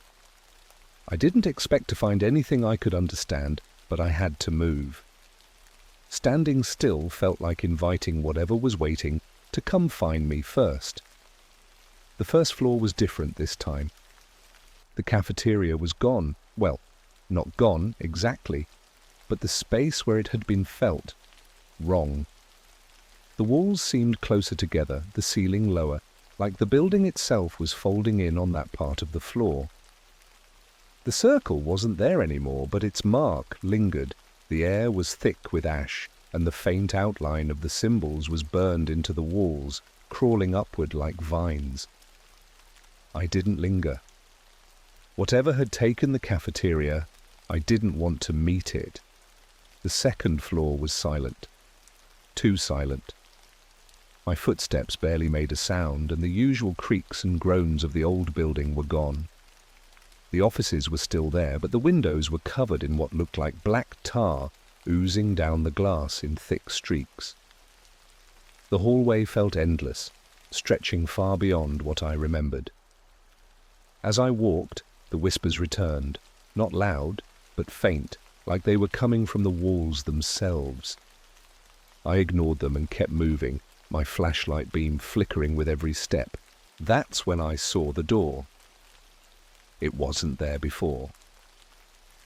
I didn't expect to find anything I could understand, but I had to move. Standing still felt like inviting whatever was waiting to come find me first. The first floor was different this time. The cafeteria was gone. Well, not gone exactly, but the space where it had been felt wrong. The walls seemed closer together, the ceiling lower, like the building itself was folding in on that part of the floor. The circle wasn't there anymore, but its mark lingered. The air was thick with ash, and the faint outline of the symbols was burned into the walls, crawling upward like vines. I didn't linger. Whatever had taken the cafeteria, I didn't want to meet it. The second floor was silent. Too silent. My footsteps barely made a sound, and the usual creaks and groans of the old building were gone. The offices were still there, but the windows were covered in what looked like black tar oozing down the glass in thick streaks. The hallway felt endless, stretching far beyond what I remembered. As I walked, the whispers returned, not loud, but faint, like they were coming from the walls themselves. I ignored them and kept moving, my flashlight beam flickering with every step. That's when I saw the door. It wasn't there before.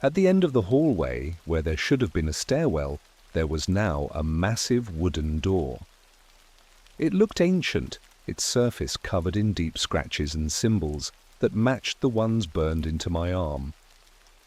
At the end of the hallway, where there should have been a stairwell, there was now a massive wooden door. It looked ancient, its surface covered in deep scratches and symbols that matched the ones burned into my arm.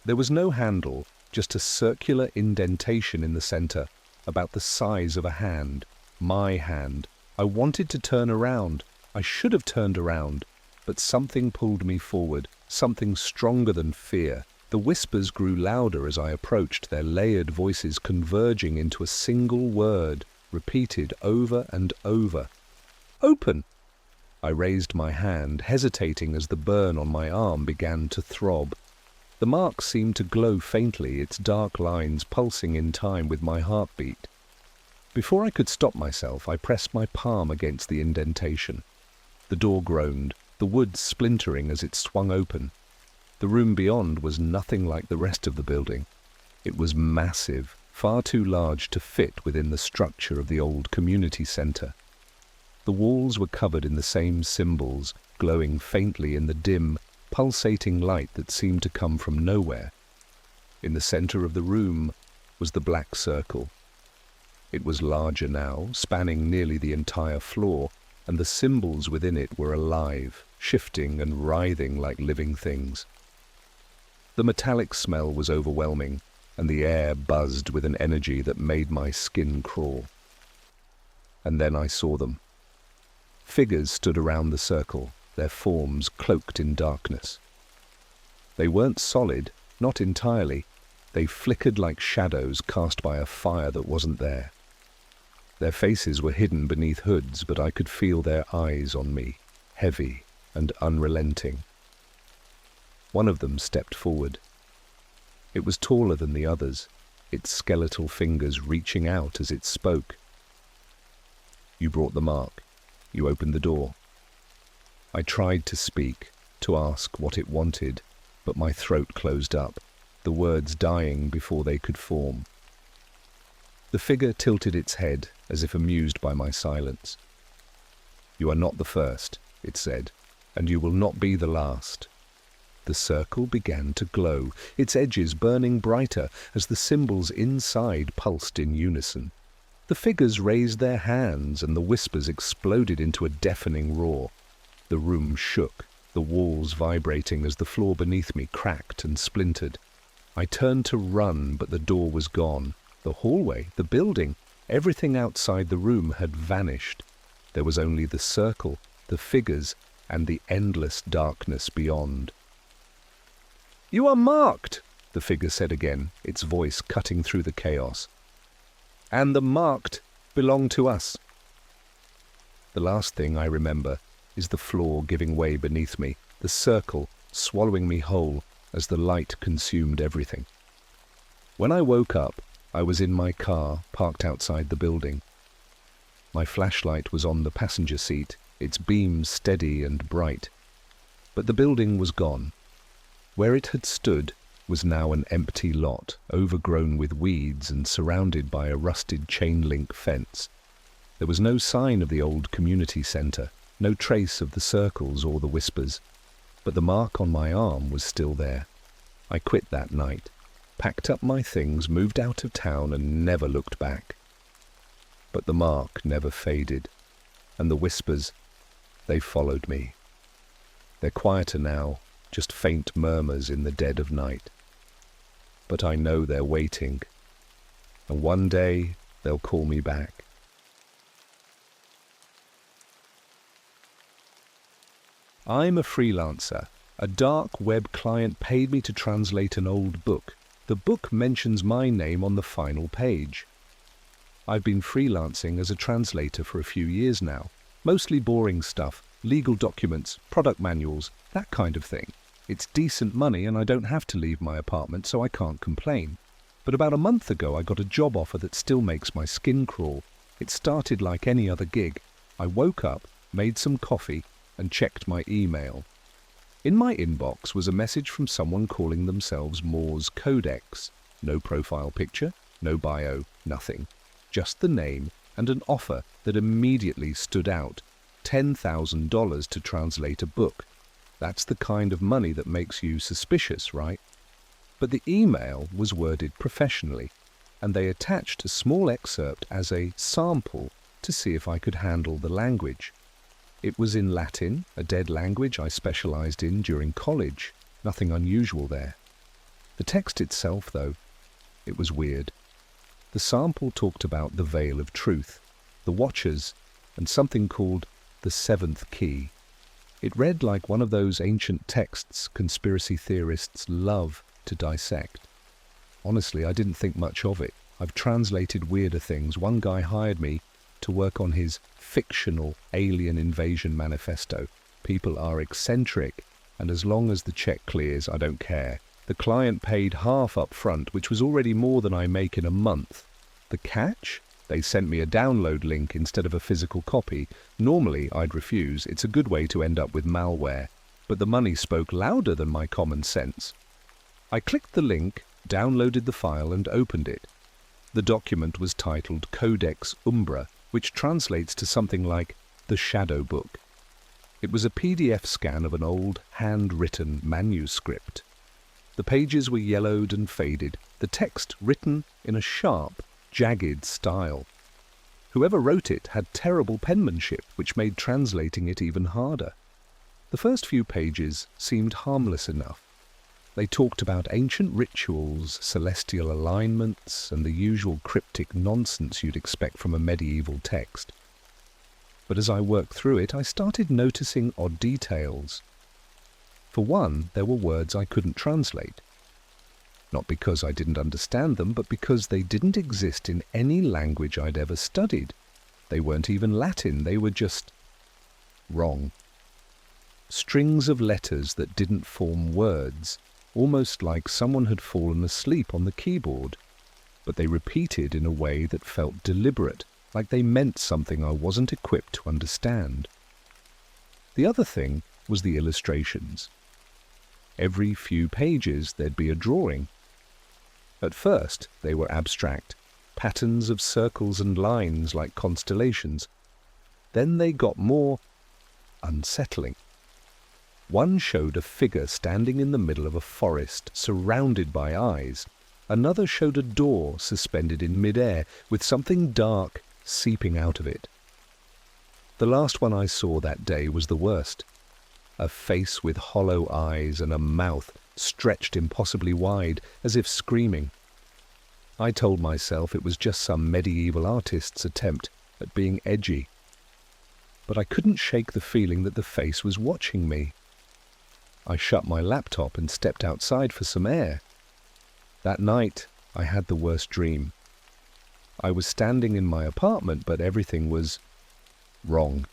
There was no handle, just a circular indentation in the center, about the size of a hand. My hand. I wanted to turn around. I should have turned around, but something pulled me forward, something stronger than fear. The whispers grew louder as I approached, their layered voices converging into a single word, repeated over and over. Open! I raised my hand, hesitating as the burn on my arm began to throb. The mark seemed to glow faintly, its dark lines pulsing in time with my heartbeat. Before I could stop myself, I pressed my palm against the indentation. The door groaned, the wood splintering as it swung open. The room beyond was nothing like the rest of the building. It was massive, far too large to fit within the structure of the old community center. The walls were covered in the same symbols, glowing faintly in the dim, pulsating light that seemed to come from nowhere. In the center of the room was the black circle. It was larger now, spanning nearly the entire floor, and the symbols within it were alive, shifting and writhing like living things. The metallic smell was overwhelming, and the air buzzed with an energy that made my skin crawl. And then I saw them. Figures stood around the circle, their forms cloaked in darkness. They weren't solid, not entirely. They flickered like shadows cast by a fire that wasn't there. Their faces were hidden beneath hoods, but I could feel their eyes on me, heavy and unrelenting. One of them stepped forward. It was taller than the others, its skeletal fingers reaching out as it spoke. You brought the mark. You opened the door. I tried to speak, to ask what it wanted, but my throat closed up, the words dying before they could form. The figure tilted its head, as if amused by my silence. You are not the first, it said, and you will not be the last. The circle began to glow, its edges burning brighter as the symbols inside pulsed in unison. The figures raised their hands, and the whispers exploded into a deafening roar. The room shook, the walls vibrating as the floor beneath me cracked and splintered. I turned to run, but the door was gone. The hallway, the building, everything outside the room had vanished. There was only the circle, the figures, and the endless darkness beyond. "You are marked," the figure said again, its voice cutting through the chaos. "And the marked belong to us." The last thing I remember is the floor giving way beneath me, the circle swallowing me whole as the light consumed everything. When I woke up, I was in my car, parked outside the building. My flashlight was on the passenger seat, its beams steady and bright. But the building was gone. Where it had stood was now an empty lot, overgrown with weeds and surrounded by a rusted chain-link fence. There was no sign of the old community centre, no trace of the circles or the whispers, but the mark on my arm was still there. I quit that night, packed up my things, moved out of town and never looked back. But the mark never faded, and the whispers, they followed me. They're quieter now, just faint murmurs in the dead of night. But I know they're waiting, and one day they'll call me back. I'm a freelancer. A dark web client paid me to translate an old book. The book mentions my name on the final page. I've been freelancing as a translator for a few years now. Mostly boring stuff, legal documents, product manuals, that kind of thing. It's decent money and I don't have to leave my apartment, so I can't complain. But about a month ago I got a job offer that still makes my skin crawl. It started like any other gig. I woke up, made some coffee, and checked my email. In my inbox was a message from someone calling themselves Morse Codex. No profile picture, no bio, nothing. Just the name and an offer that immediately stood out. $10,000 to translate a book. That's the kind of money that makes you suspicious, right? But the email was worded professionally, and they attached a small excerpt as a sample to see if I could handle the language. It was in Latin, a dead language I specialized in during college. Nothing unusual there. The text itself, though, it was weird. The sample talked about the veil of truth, the Watchers, and something called the seventh key. It read like one of those ancient texts conspiracy theorists love to dissect. Honestly, I didn't think much of it. I've translated weirder things. One guy hired me to work on his fictional alien invasion manifesto. People are eccentric, and as long as the check clears, I don't care. The client paid half up front, which was already more than I make in a month. The catch? They sent me a download link instead of a physical copy. Normally, I'd refuse. It's a good way to end up with malware. But the money spoke louder than my common sense. I clicked the link, downloaded the file, and opened it. The document was titled Codex Umbra, which translates to something like the Shadow Book. It was a PDF scan of an old, handwritten manuscript. The pages were yellowed and faded, the text written in a sharp, jagged style. Whoever wrote it had terrible penmanship, which made translating it even harder. The first few pages seemed harmless enough. They talked about ancient rituals, celestial alignments, and the usual cryptic nonsense you'd expect from a medieval text. But as I worked through it, I started noticing odd details. For one, there were words I couldn't translate. Not because I didn't understand them, but because they didn't exist in any language I'd ever studied. They weren't even Latin, they were just wrong. Strings of letters that didn't form words, almost like someone had fallen asleep on the keyboard, but they repeated in a way that felt deliberate, like they meant something I wasn't equipped to understand. The other thing was the illustrations. Every few pages there'd be a drawing. At first they were abstract, patterns of circles and lines like constellations. Then they got more unsettling. One showed a figure standing in the middle of a forest, surrounded by eyes. Another showed a door suspended in midair, with something dark seeping out of it. The last one I saw that day was the worst. A face with hollow eyes and a mouth stretched impossibly wide, as if screaming. I told myself it was just some medieval artist's attempt at being edgy. But I couldn't shake the feeling that the face was watching me. I shut my laptop and stepped outside for some air. That night, I had the worst dream. I was standing in my apartment, but everything was wrong.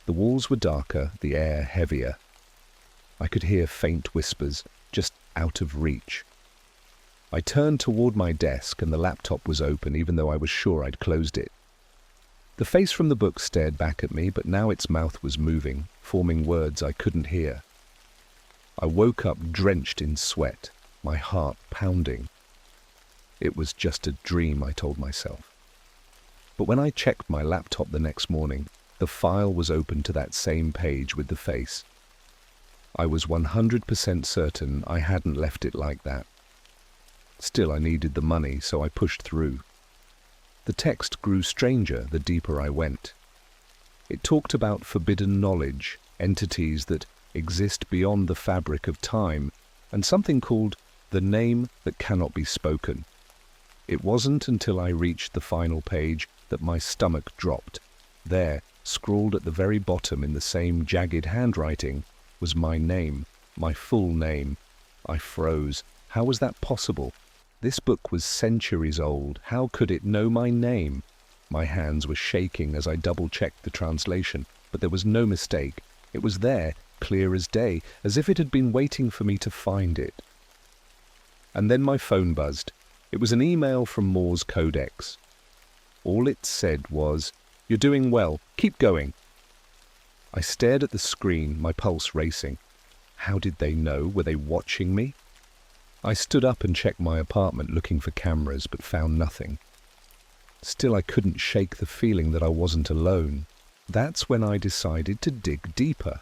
The walls were darker, the air heavier. I could hear faint whispers, just out of reach. I turned toward my desk and the laptop was open, even though I was sure I'd closed it. The face from the book stared back at me, but now its mouth was moving, forming words I couldn't hear. I woke up drenched in sweat, my heart pounding. It was just a dream, I told myself. But when I checked my laptop the next morning, the file was open to that same page with the face. I was 100% certain I hadn't left it like that. Still, I needed the money, so I pushed through. The text grew stranger the deeper I went. It talked about forbidden knowledge, entities that exist beyond the fabric of time, and something called the name that cannot be spoken. It wasn't until I reached the final page that my stomach dropped. There, scrawled at the very bottom in the same jagged handwriting, was my name, my full name. I froze. How was that possible? This book was centuries old. How could it know my name? My hands were shaking as I double-checked the translation, but there was no mistake. It was there, clear as day, as if it had been waiting for me to find it. And then my phone buzzed. It was an email from Morse Codex. All it said was, "You're doing well. Keep going." I stared at the screen, my pulse racing. How did they know? Were they watching me? I stood up and checked my apartment looking for cameras, but found nothing. Still, I couldn't shake the feeling that I wasn't alone. That's when I decided to dig deeper.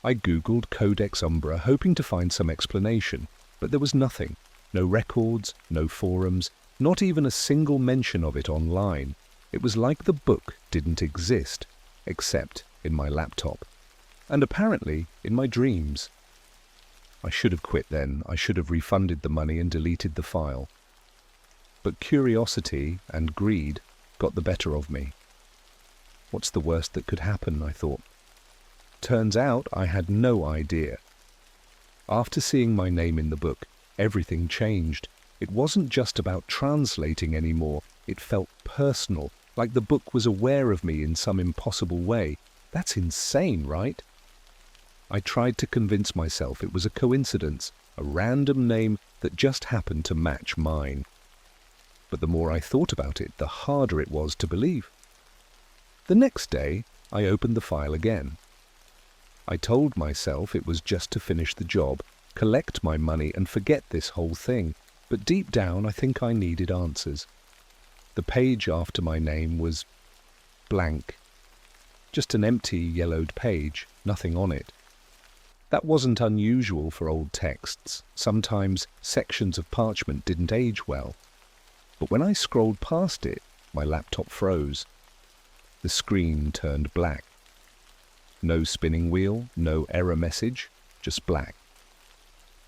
I Googled Codex Umbra, hoping to find some explanation, but there was nothing. No records, no forums, not even a single mention of it online. It was like the book didn't exist, except in my laptop, and apparently in my dreams. I should have quit then. I should have refunded the money and deleted the file. But curiosity and greed got the better of me. What's the worst that could happen, I thought. Turns out I had no idea. After seeing my name in the book, everything changed. It wasn't just about translating anymore. It felt personal, like the book was aware of me in some impossible way. That's insane, right? I tried to convince myself it was a coincidence, a random name that just happened to match mine. But the more I thought about it, the harder it was to believe. The next day, I opened the file again. I told myself it was just to finish the job, collect my money and forget this whole thing. But deep down, I think I needed answers. The page after my name was blank. Just an empty yellowed page, nothing on it. That wasn't unusual for old texts. Sometimes sections of parchment didn't age well. But when I scrolled past it, my laptop froze. The screen turned black. No spinning wheel, no error message, just black.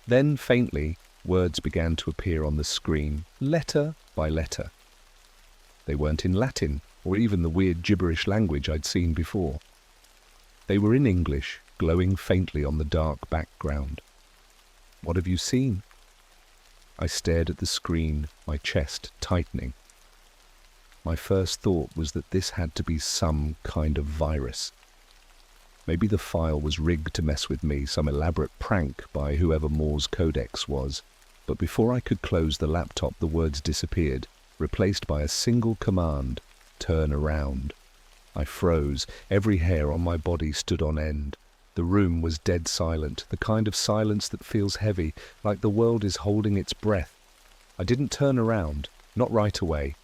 Then, faintly, words began to appear on the screen, letter by letter. They weren't in Latin, or even the weird gibberish language I'd seen before. They were in English, glowing faintly on the dark background. What have you seen? I stared at the screen, my chest tightening. My first thought was that this had to be some kind of virus. Maybe the file was rigged to mess with me, some elaborate prank by whoever Morse Codex was. But before I could close the laptop, the words disappeared, replaced by a single command, turn around. I froze. Every hair on my body stood on end. The room was dead silent, the kind of silence that feels heavy, like the world is holding its breath. I didn't turn around, not right away.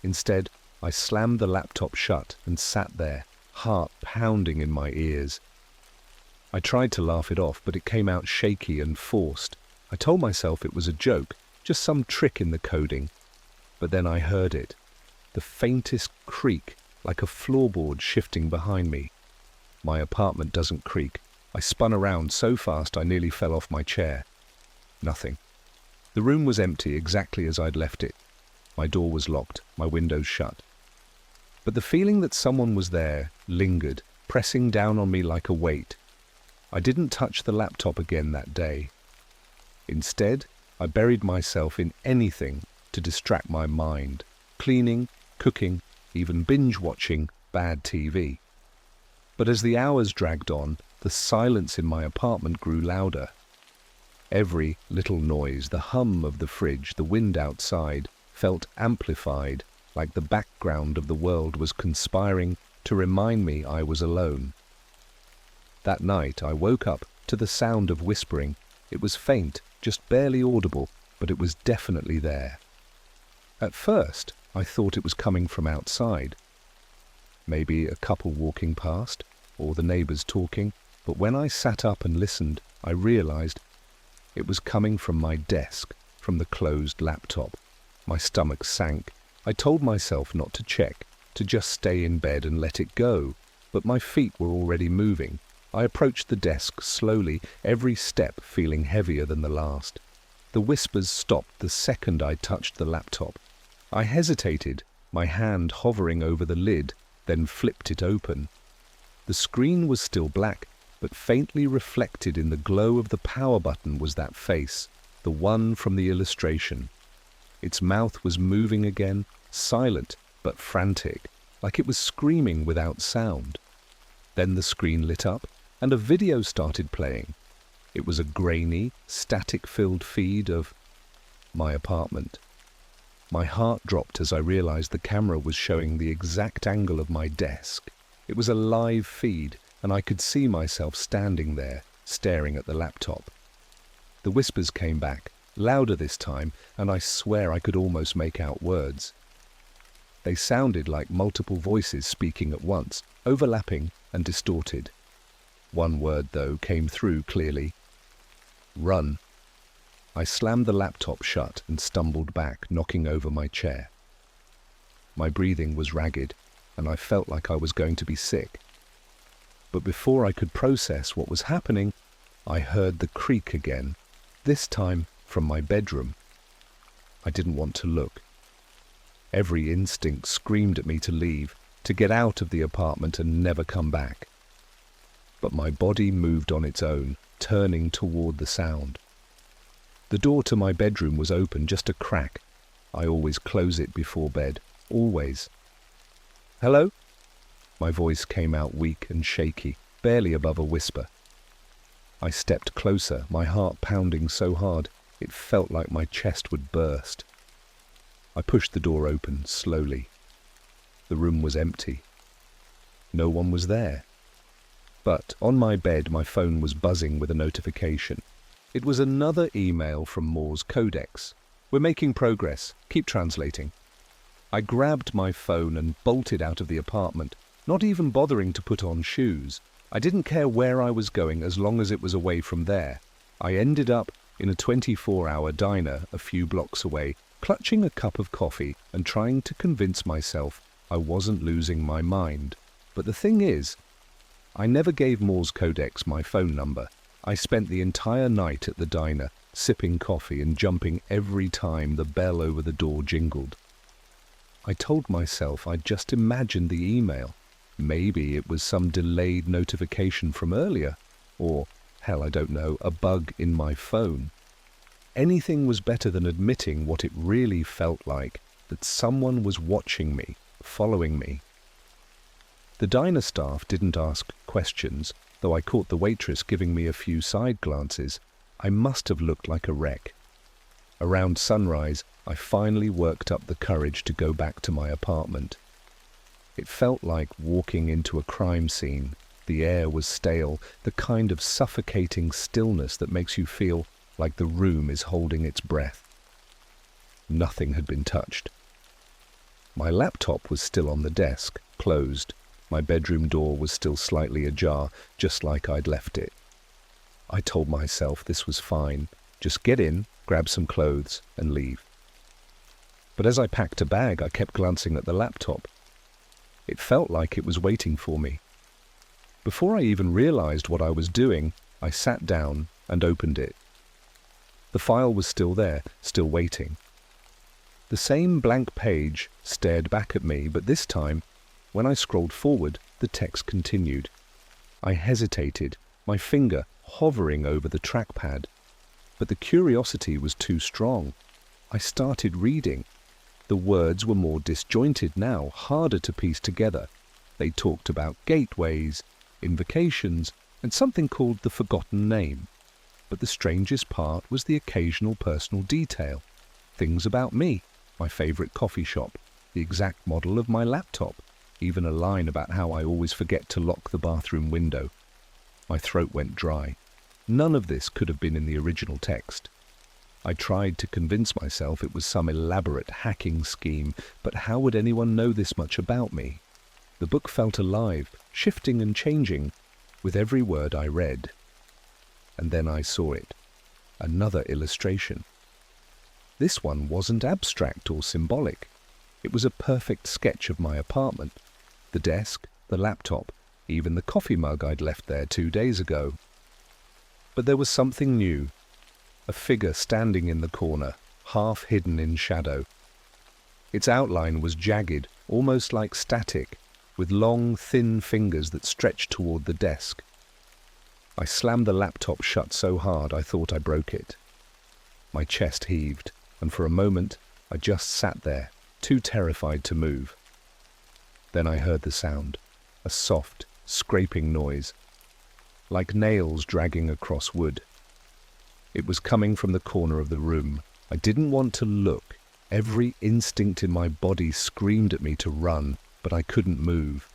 Instead, I slammed the laptop shut and sat there, heart pounding in my ears. I tried to laugh it off, but it came out shaky and forced. I told myself it was a joke, just some trick in the coding. But then I heard it, the faintest creak, like a floorboard shifting behind me. My apartment doesn't creak. I spun around so fast I nearly fell off my chair. Nothing. The room was empty, exactly as I'd left it. My door was locked, my windows shut. But the feeling that someone was there lingered, pressing down on me like a weight. I didn't touch the laptop again that day. Instead, I buried myself in anything to distract my mind. Cleaning, cooking, even binge-watching bad TV. But as the hours dragged on, the silence in my apartment grew louder. Every little noise, the hum of the fridge, the wind outside, felt amplified, like the background of the world was conspiring to remind me I was alone. That night I woke up to the sound of whispering. It was faint, just barely audible, but it was definitely there. At first, I thought it was coming from outside. Maybe a couple walking past, or the neighbors talking, but when I sat up and listened, I realized it was coming from my desk, from the closed laptop. My stomach sank. I told myself not to check, to just stay in bed and let it go, but my feet were already moving. I approached the desk slowly, every step feeling heavier than the last. The whispers stopped the second I touched the laptop. I hesitated, my hand hovering over the lid, then flipped it open. The screen was still black, but faintly reflected in the glow of the power button was that face, the one from the illustration. Its mouth was moving again, silent but frantic, like it was screaming without sound. Then the screen lit up, and a video started playing. It was a grainy, static-filled feed of my apartment. My heart dropped as I realized the camera was showing the exact angle of my desk. It was a live feed, and I could see myself standing there, staring at the laptop. The whispers came back, louder this time, and I swear I could almost make out words. They sounded like multiple voices speaking at once, overlapping and distorted. One word, though, came through clearly. Run. I slammed the laptop shut and stumbled back, knocking over my chair. My breathing was ragged, and I felt like I was going to be sick. But before I could process what was happening, I heard the creak again, this time from my bedroom. I didn't want to look. Every instinct screamed at me to leave, to get out of the apartment and never come back. But my body moved on its own, turning toward the sound. The door to my bedroom was open, just a crack. I always close it before bed, always. Hello? My voice came out weak and shaky, barely above a whisper. I stepped closer, my heart pounding so hard it felt like my chest would burst. I pushed the door open, slowly. The room was empty. No one was there. But on my bed, my phone was buzzing with a notification. It was another email from Morse Codex. We're making progress. Keep translating. I grabbed my phone and bolted out of the apartment, not even bothering to put on shoes. I didn't care where I was going as long as it was away from there. I ended up in a 24-hour diner a few blocks away, clutching a cup of coffee and trying to convince myself I wasn't losing my mind. But the thing is, I never gave Morse Codex my phone number. I spent the entire night at the diner, sipping coffee and jumping every time the bell over the door jingled. I told myself I'd just imagined the email. Maybe it was some delayed notification from earlier, or, hell, I don't know, a bug in my phone. Anything was better than admitting what it really felt like, that someone was watching me, following me. The diner staff didn't ask questions, though I caught the waitress giving me a few side glances. I must have looked like a wreck. Around sunrise, I finally worked up the courage to go back to my apartment. It felt like walking into a crime scene. The air was stale, the kind of suffocating stillness that makes you feel like the room is holding its breath. Nothing had been touched. My laptop was still on the desk, closed. My bedroom door was still slightly ajar, just like I'd left it. I told myself this was fine. Just get in, grab some clothes, and leave. But as I packed a bag, I kept glancing at the laptop. It felt like it was waiting for me. Before I even realized what I was doing, I sat down and opened it. The file was still there, still waiting. The same blank page stared back at me, but this time, when I scrolled forward, the text continued. I hesitated, my finger hovering over the trackpad. But the curiosity was too strong. I started reading. The words were more disjointed now, harder to piece together. They talked about gateways, invocations, and something called the forgotten name. But the strangest part was the occasional personal detail. Things about me, my favourite coffee shop, the exact model of my laptop, even a line about how I always forget to lock the bathroom window. My throat went dry. None of this could have been in the original text. I tried to convince myself it was some elaborate hacking scheme, but how would anyone know this much about me? The book felt alive, shifting and changing, with every word I read. And then I saw it. Another illustration. This one wasn't abstract or symbolic. It was a perfect sketch of my apartment. The desk, the laptop, even the coffee mug I'd left there 2 days ago. But there was something new. A figure standing in the corner, half hidden in shadow. Its outline was jagged, almost like static, with long, thin fingers that stretched toward the desk. I slammed the laptop shut so hard I thought I broke it. My chest heaved, and for a moment I just sat there, too terrified to move. Then I heard the sound, a soft, scraping noise, like nails dragging across wood. It was coming from the corner of the room. I didn't want to look. Every instinct in my body screamed at me to run, but I couldn't move.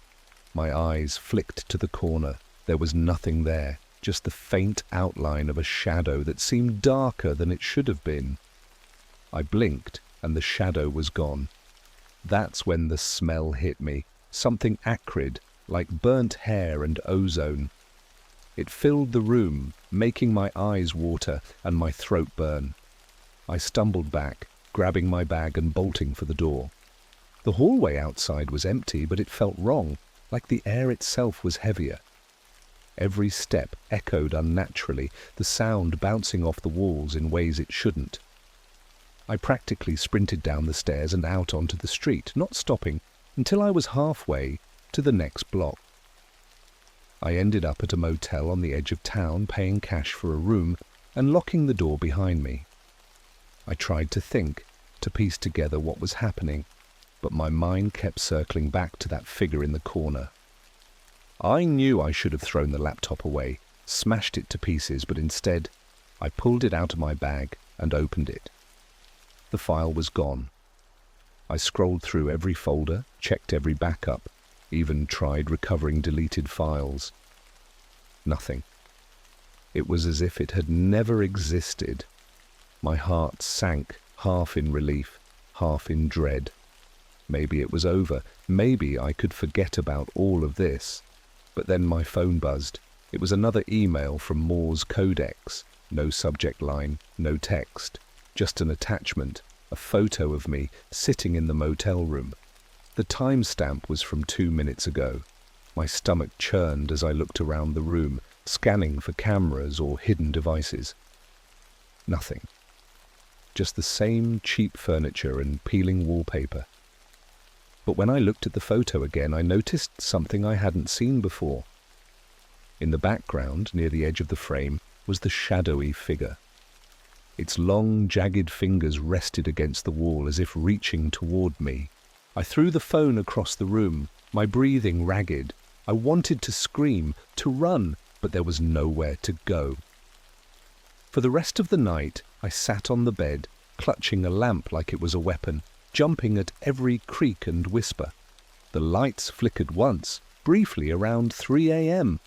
My eyes flicked to the corner. There was nothing there, just the faint outline of a shadow that seemed darker than it should have been. I blinked, and the shadow was gone. That's when the smell hit me, something acrid, like burnt hair and ozone. It filled the room, making my eyes water and my throat burn. I stumbled back, grabbing my bag and bolting for the door. The hallway outside was empty, but it felt wrong, like the air itself was heavier. Every step echoed unnaturally, the sound bouncing off the walls in ways it shouldn't. I practically sprinted down the stairs and out onto the street, not stopping until I was halfway to the next block. I ended up at a motel on the edge of town, paying cash for a room and locking the door behind me. I tried to think, to piece together what was happening, but my mind kept circling back to that figure in the corner. I knew I should have thrown the laptop away, smashed it to pieces, but instead I pulled it out of my bag and opened it. The file was gone. I scrolled through every folder, checked every backup, even tried recovering deleted files. Nothing. It was as if it had never existed. My heart sank, half in relief, half in dread. Maybe it was over. Maybe I could forget about all of this. But then my phone buzzed. It was another email from Morse Codex. No subject line, no text. Just an attachment, a photo of me sitting in the motel room. The timestamp was from 2 minutes ago. My stomach churned as I looked around the room, scanning for cameras or hidden devices. Nothing. Just the same cheap furniture and peeling wallpaper. But when I looked at the photo again, I noticed something I hadn't seen before. In the background, near the edge of the frame, was the shadowy figure. Its long, jagged fingers rested against the wall as if reaching toward me. I threw the phone across the room, my breathing ragged. I wanted to scream, to run, but there was nowhere to go. For the rest of the night, I sat on the bed, clutching a lamp like it was a weapon, jumping at every creak and whisper. The lights flickered once, briefly around 3 a.m.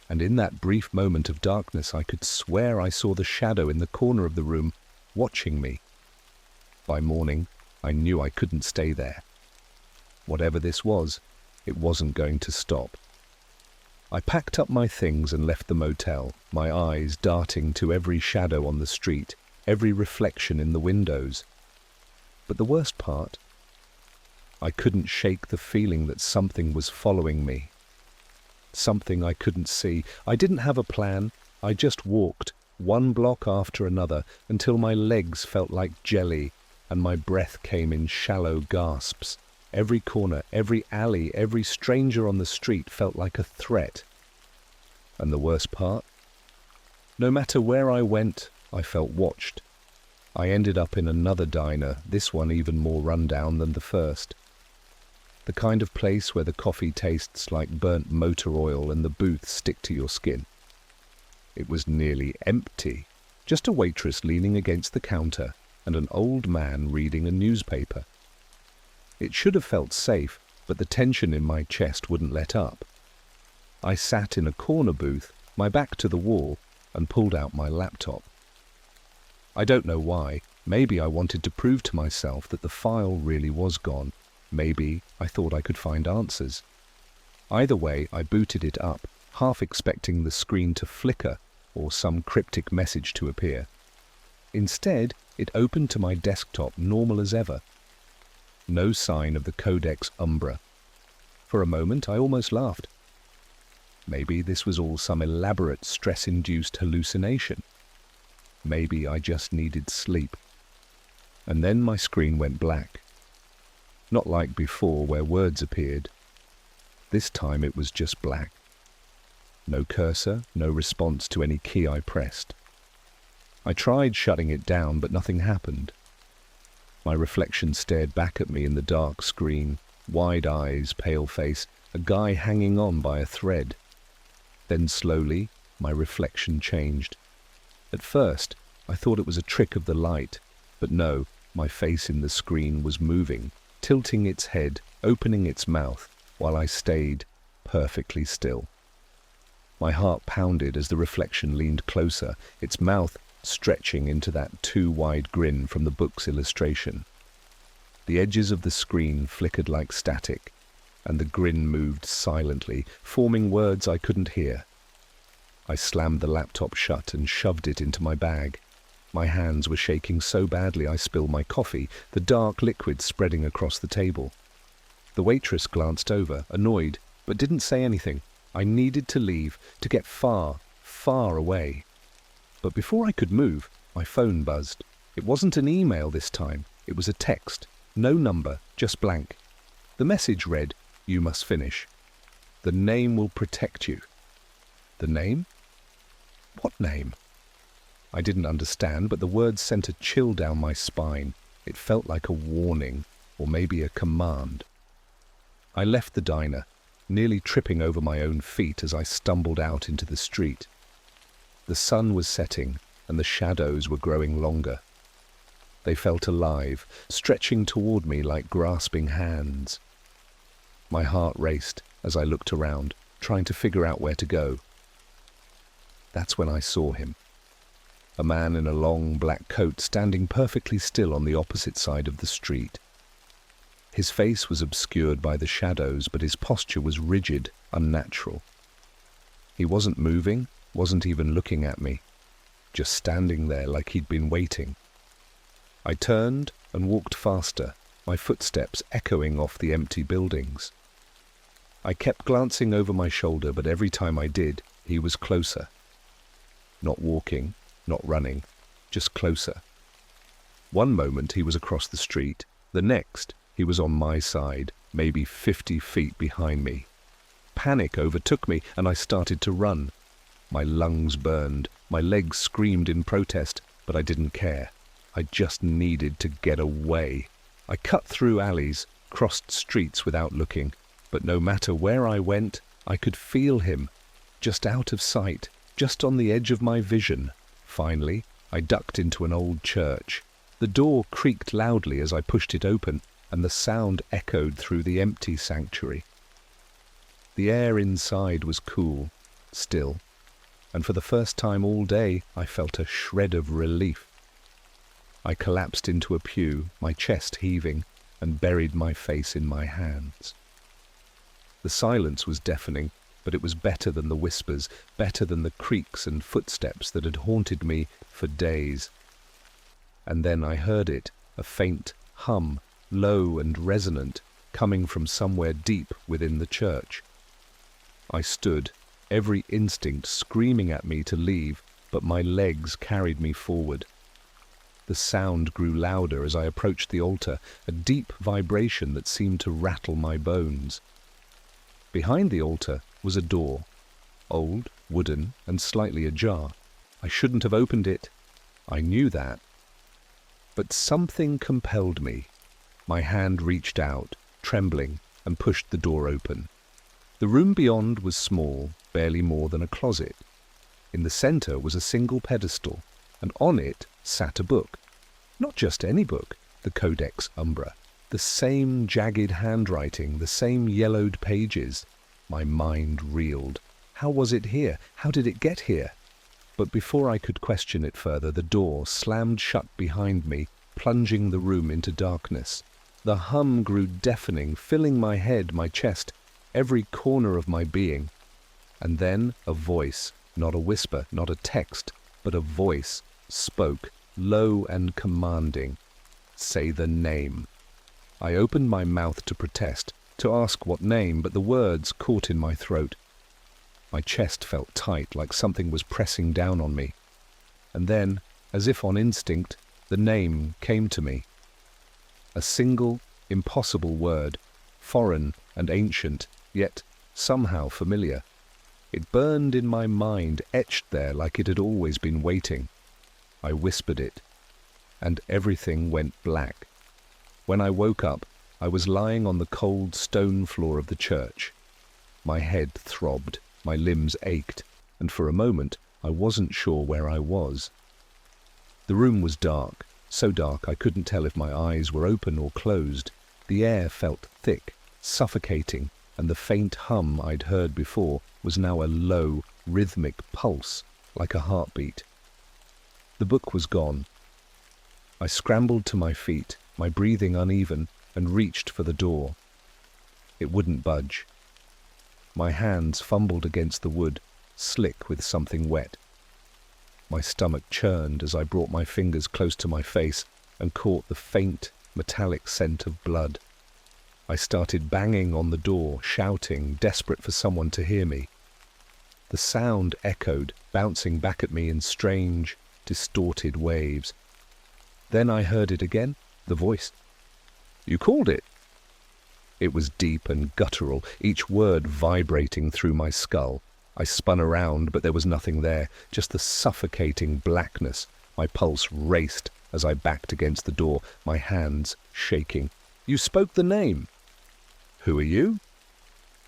And in that brief moment of darkness, I could swear I saw the shadow in the corner of the room, watching me. By morning, I knew I couldn't stay there. Whatever this was, it wasn't going to stop. I packed up my things and left the motel, my eyes darting to every shadow on the street, every reflection in the windows. But the worst part, I couldn't shake the feeling that something was following me. Something I couldn't see. I didn't have a plan. I just walked, one block after another, until my legs felt like jelly and my breath came in shallow gasps. Every corner, every alley, every stranger on the street felt like a threat. And the worst part? No matter where I went, I felt watched. I ended up in another diner, this one even more run down than the first. The kind of place where the coffee tastes like burnt motor oil and the booths stick to your skin. It was nearly empty, just a waitress leaning against the counter and an old man reading a newspaper. It should have felt safe, but the tension in my chest wouldn't let up. I sat in a corner booth, my back to the wall, and pulled out my laptop. I don't know why. Maybe I wanted to prove to myself that the file really was gone. Maybe I thought I could find answers. Either way, I booted it up, half expecting the screen to flicker or some cryptic message to appear. Instead, it opened to my desktop normal as ever. No sign of the Codex Umbra. For a moment, I almost laughed. Maybe this was all some elaborate stress-induced hallucination. Maybe I just needed sleep. And then my screen went black. Not like before where words appeared. This time it was just black. No cursor, no response to any key I pressed. I tried shutting it down, but nothing happened. My reflection stared back at me in the dark screen, wide eyes, pale face, a guy hanging on by a thread. Then slowly, my reflection changed. At first, I thought it was a trick of the light, but no, my face in the screen was moving, tilting its head, opening its mouth, while I stayed perfectly still. My heart pounded as the reflection leaned closer, its mouth stretching into that too-wide grin from the book's illustration. The edges of the screen flickered like static, and the grin moved silently, forming words I couldn't hear. I slammed the laptop shut and shoved it into my bag. My hands were shaking so badly I spilled my coffee, the dark liquid spreading across the table. The waitress glanced over, annoyed, but didn't say anything. I needed to leave, to get far, far away. But before I could move, my phone buzzed. It wasn't an email this time. It was a text. No number, just blank. The message read, "You must finish. The name will protect you." The name? What name? I didn't understand, but the words sent a chill down my spine. It felt like a warning, or maybe a command. I left the diner, nearly tripping over my own feet as I stumbled out into the street. The sun was setting, and the shadows were growing longer. They felt alive, stretching toward me like grasping hands. My heart raced as I looked around, trying to figure out where to go. That's when I saw him. A man in a long black coat standing perfectly still on the opposite side of the street. His face was obscured by the shadows, but his posture was rigid, unnatural. He wasn't moving, wasn't even looking at me, just standing there like he'd been waiting. I turned and walked faster, my footsteps echoing off the empty buildings. I kept glancing over my shoulder, but every time I did, he was closer. Not walking, not running, just closer. One moment he was across the street, the next he was on my side, maybe 50 feet behind me. Panic overtook me and I started to run. My lungs burned, my legs screamed in protest, but I didn't care. I just needed to get away. I cut through alleys, crossed streets without looking, but no matter where I went, I could feel him, just out of sight, just on the edge of my vision. Finally, I ducked into an old church. The door creaked loudly as I pushed it open, and the sound echoed through the empty sanctuary. The air inside was cool, still, and for the first time all day I felt a shred of relief. I collapsed into a pew, my chest heaving, and buried my face in my hands. The silence was deafening, but it was better than the whispers, better than the creaks and footsteps that had haunted me for days. And then I heard it, a faint hum, low and resonant, coming from somewhere deep within the church. I stood, every instinct screaming at me to leave, but my legs carried me forward. The sound grew louder as I approached the altar, a deep vibration that seemed to rattle my bones. Behind the altar was a door, old, wooden, and slightly ajar. I shouldn't have opened it. I knew that. But something compelled me. My hand reached out, trembling, and pushed the door open. The room beyond was small, barely more than a closet. In the center was a single pedestal, and on it sat a book. Not just any book, the Codex Umbra. The same jagged handwriting, the same yellowed pages. My mind reeled. How was it here? How did it get here? But before I could question it further, the door slammed shut behind me, plunging the room into darkness. The hum grew deafening, filling my head, my chest, every corner of my being. And then a voice, not a whisper, not a text, but a voice, spoke, low and commanding. Say the name. I opened my mouth to protest, to ask what name, but the words caught in my throat. My chest felt tight, like something was pressing down on me. And then, as if on instinct, the name came to me. A single, impossible word, foreign and ancient, yet somehow familiar. It burned in my mind, etched there like it had always been waiting. I whispered it, and everything went black. When I woke up, I was lying on the cold stone floor of the church. My head throbbed, my limbs ached, and for a moment I wasn't sure where I was. The room was dark, so dark I couldn't tell if my eyes were open or closed. The air felt thick, suffocating, and the faint hum I'd heard before was now a low, rhythmic pulse, like a heartbeat. The book was gone. I scrambled to my feet, my breathing uneven, and reached for the door. It wouldn't budge. My hands fumbled against the wood, slick with something wet. My stomach churned as I brought my fingers close to my face and caught the faint, metallic scent of blood. I started banging on the door, shouting, desperate for someone to hear me. The sound echoed, bouncing back at me in strange, distorted waves. Then I heard it again, the voice. You called it. It was deep and guttural, each word vibrating through my skull. I spun around, but there was nothing there, just the suffocating blackness. My pulse raced as I backed against the door, my hands shaking. You spoke the name. Who are you?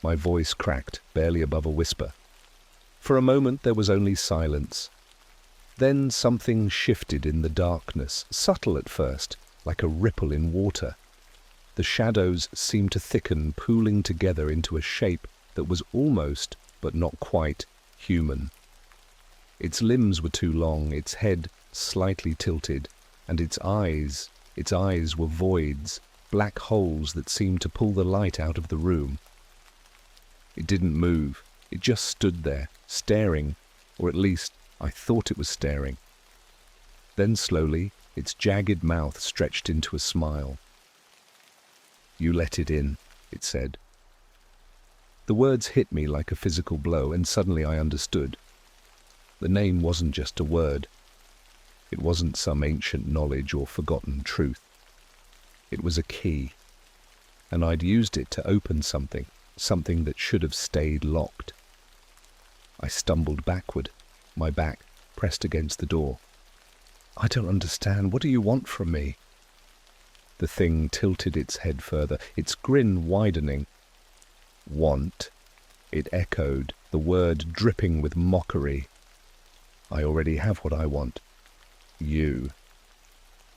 My voice cracked, barely above a whisper. For a moment there was only silence. Then something shifted in the darkness, subtle at first, like a ripple in water. The shadows seemed to thicken, pooling together into a shape that was almost, but not quite, human. Its limbs were too long, its head slightly tilted, and its eyes were voids, black holes that seemed to pull the light out of the room. It didn't move, it just stood there, staring, or at least I thought it was staring. Then slowly, its jagged mouth stretched into a smile. You let it in, it said. The words hit me like a physical blow, and suddenly I understood. The name wasn't just a word. It wasn't some ancient knowledge or forgotten truth. It was a key, and I'd used it to open something that should have stayed locked. I stumbled backward, my back pressed against the door. I don't understand. What do you want from me? The thing tilted its head further, its grin widening. Want? It echoed, the word dripping with mockery. I already have what I want. You.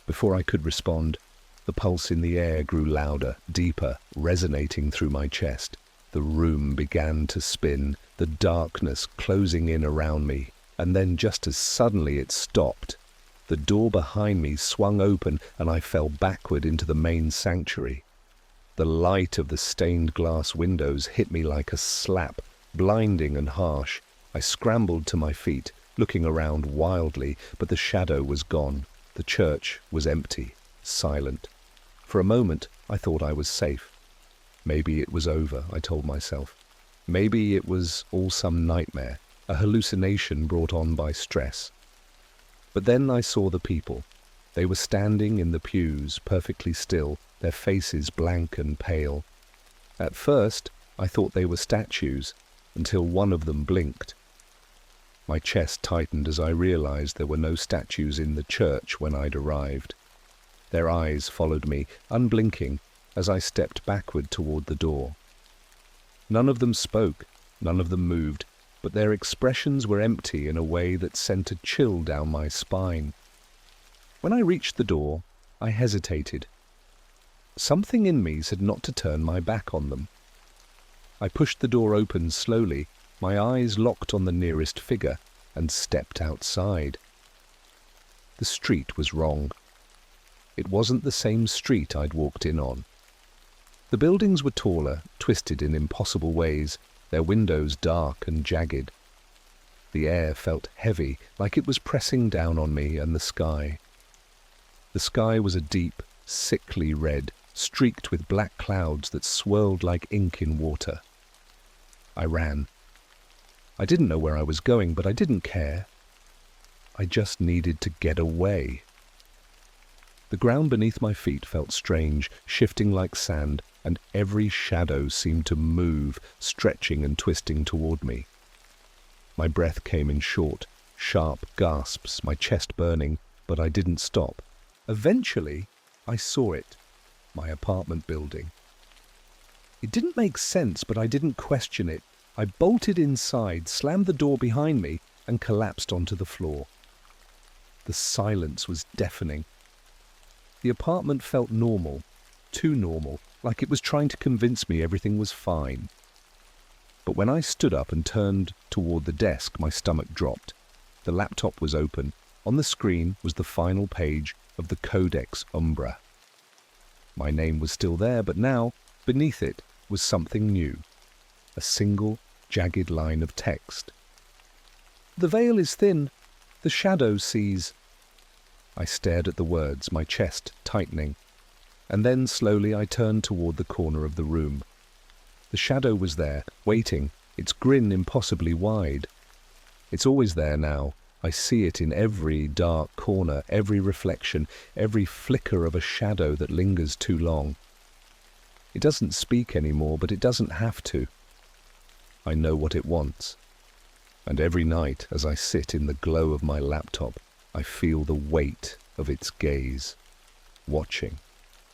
Before I could respond, the pulse in the air grew louder, deeper, resonating through my chest. The room began to spin, the darkness closing in around me, and then just as suddenly it stopped. The door behind me swung open and I fell backward into the main sanctuary. The light of the stained glass windows hit me like a slap, blinding and harsh. I scrambled to my feet, looking around wildly, but the shadow was gone. The church was empty, silent. For a moment, I thought I was safe. Maybe it was over, I told myself. Maybe it was all some nightmare, a hallucination brought on by stress. But then I saw the people. They were standing in the pews, perfectly still, their faces blank and pale. At first, I thought they were statues, until one of them blinked. My chest tightened as I realized there were no statues in the church when I'd arrived. Their eyes followed me, unblinking, as I stepped backward toward the door. None of them spoke, none of them moved, but their expressions were empty in a way that sent a chill down my spine. When I reached the door, I hesitated. Something in me said not to turn my back on them. I pushed the door open slowly, my eyes locked on the nearest figure, and stepped outside. The street was wrong. It wasn't the same street I'd walked in on. The buildings were taller, twisted in impossible ways, their windows dark and jagged. The air felt heavy, like it was pressing down on me and the sky. The sky was a deep, sickly red, streaked with black clouds that swirled like ink in water. I ran. I didn't know where I was going, but I didn't care. I just needed to get away. The ground beneath my feet felt strange, shifting like sand, and every shadow seemed to move, stretching and twisting toward me. My breath came in short, sharp gasps, my chest burning, but I didn't stop. Eventually, I saw it, my apartment building. It didn't make sense, but I didn't question it. I bolted inside, slammed the door behind me, and collapsed onto the floor. The silence was deafening. The apartment felt normal, too normal, like it was trying to convince me everything was fine. But when I stood up and turned toward the desk, my stomach dropped. The laptop was open. On the screen was the final page of the Codex Umbra. My name was still there, but now, beneath it, was something new. A single, jagged line of text. "The veil is thin. The shadow sees." I stared at the words, my chest tightening. And then slowly I turned toward the corner of the room. The shadow was there, waiting, its grin impossibly wide. It's always there now. I see it in every dark corner, every reflection, every flicker of a shadow that lingers too long. It doesn't speak anymore, but it doesn't have to. I know what it wants. And every night, as I sit in the glow of my laptop, I feel the weight of its gaze, watching,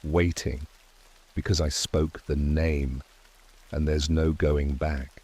waiting, because I spoke the name, and there's no going back.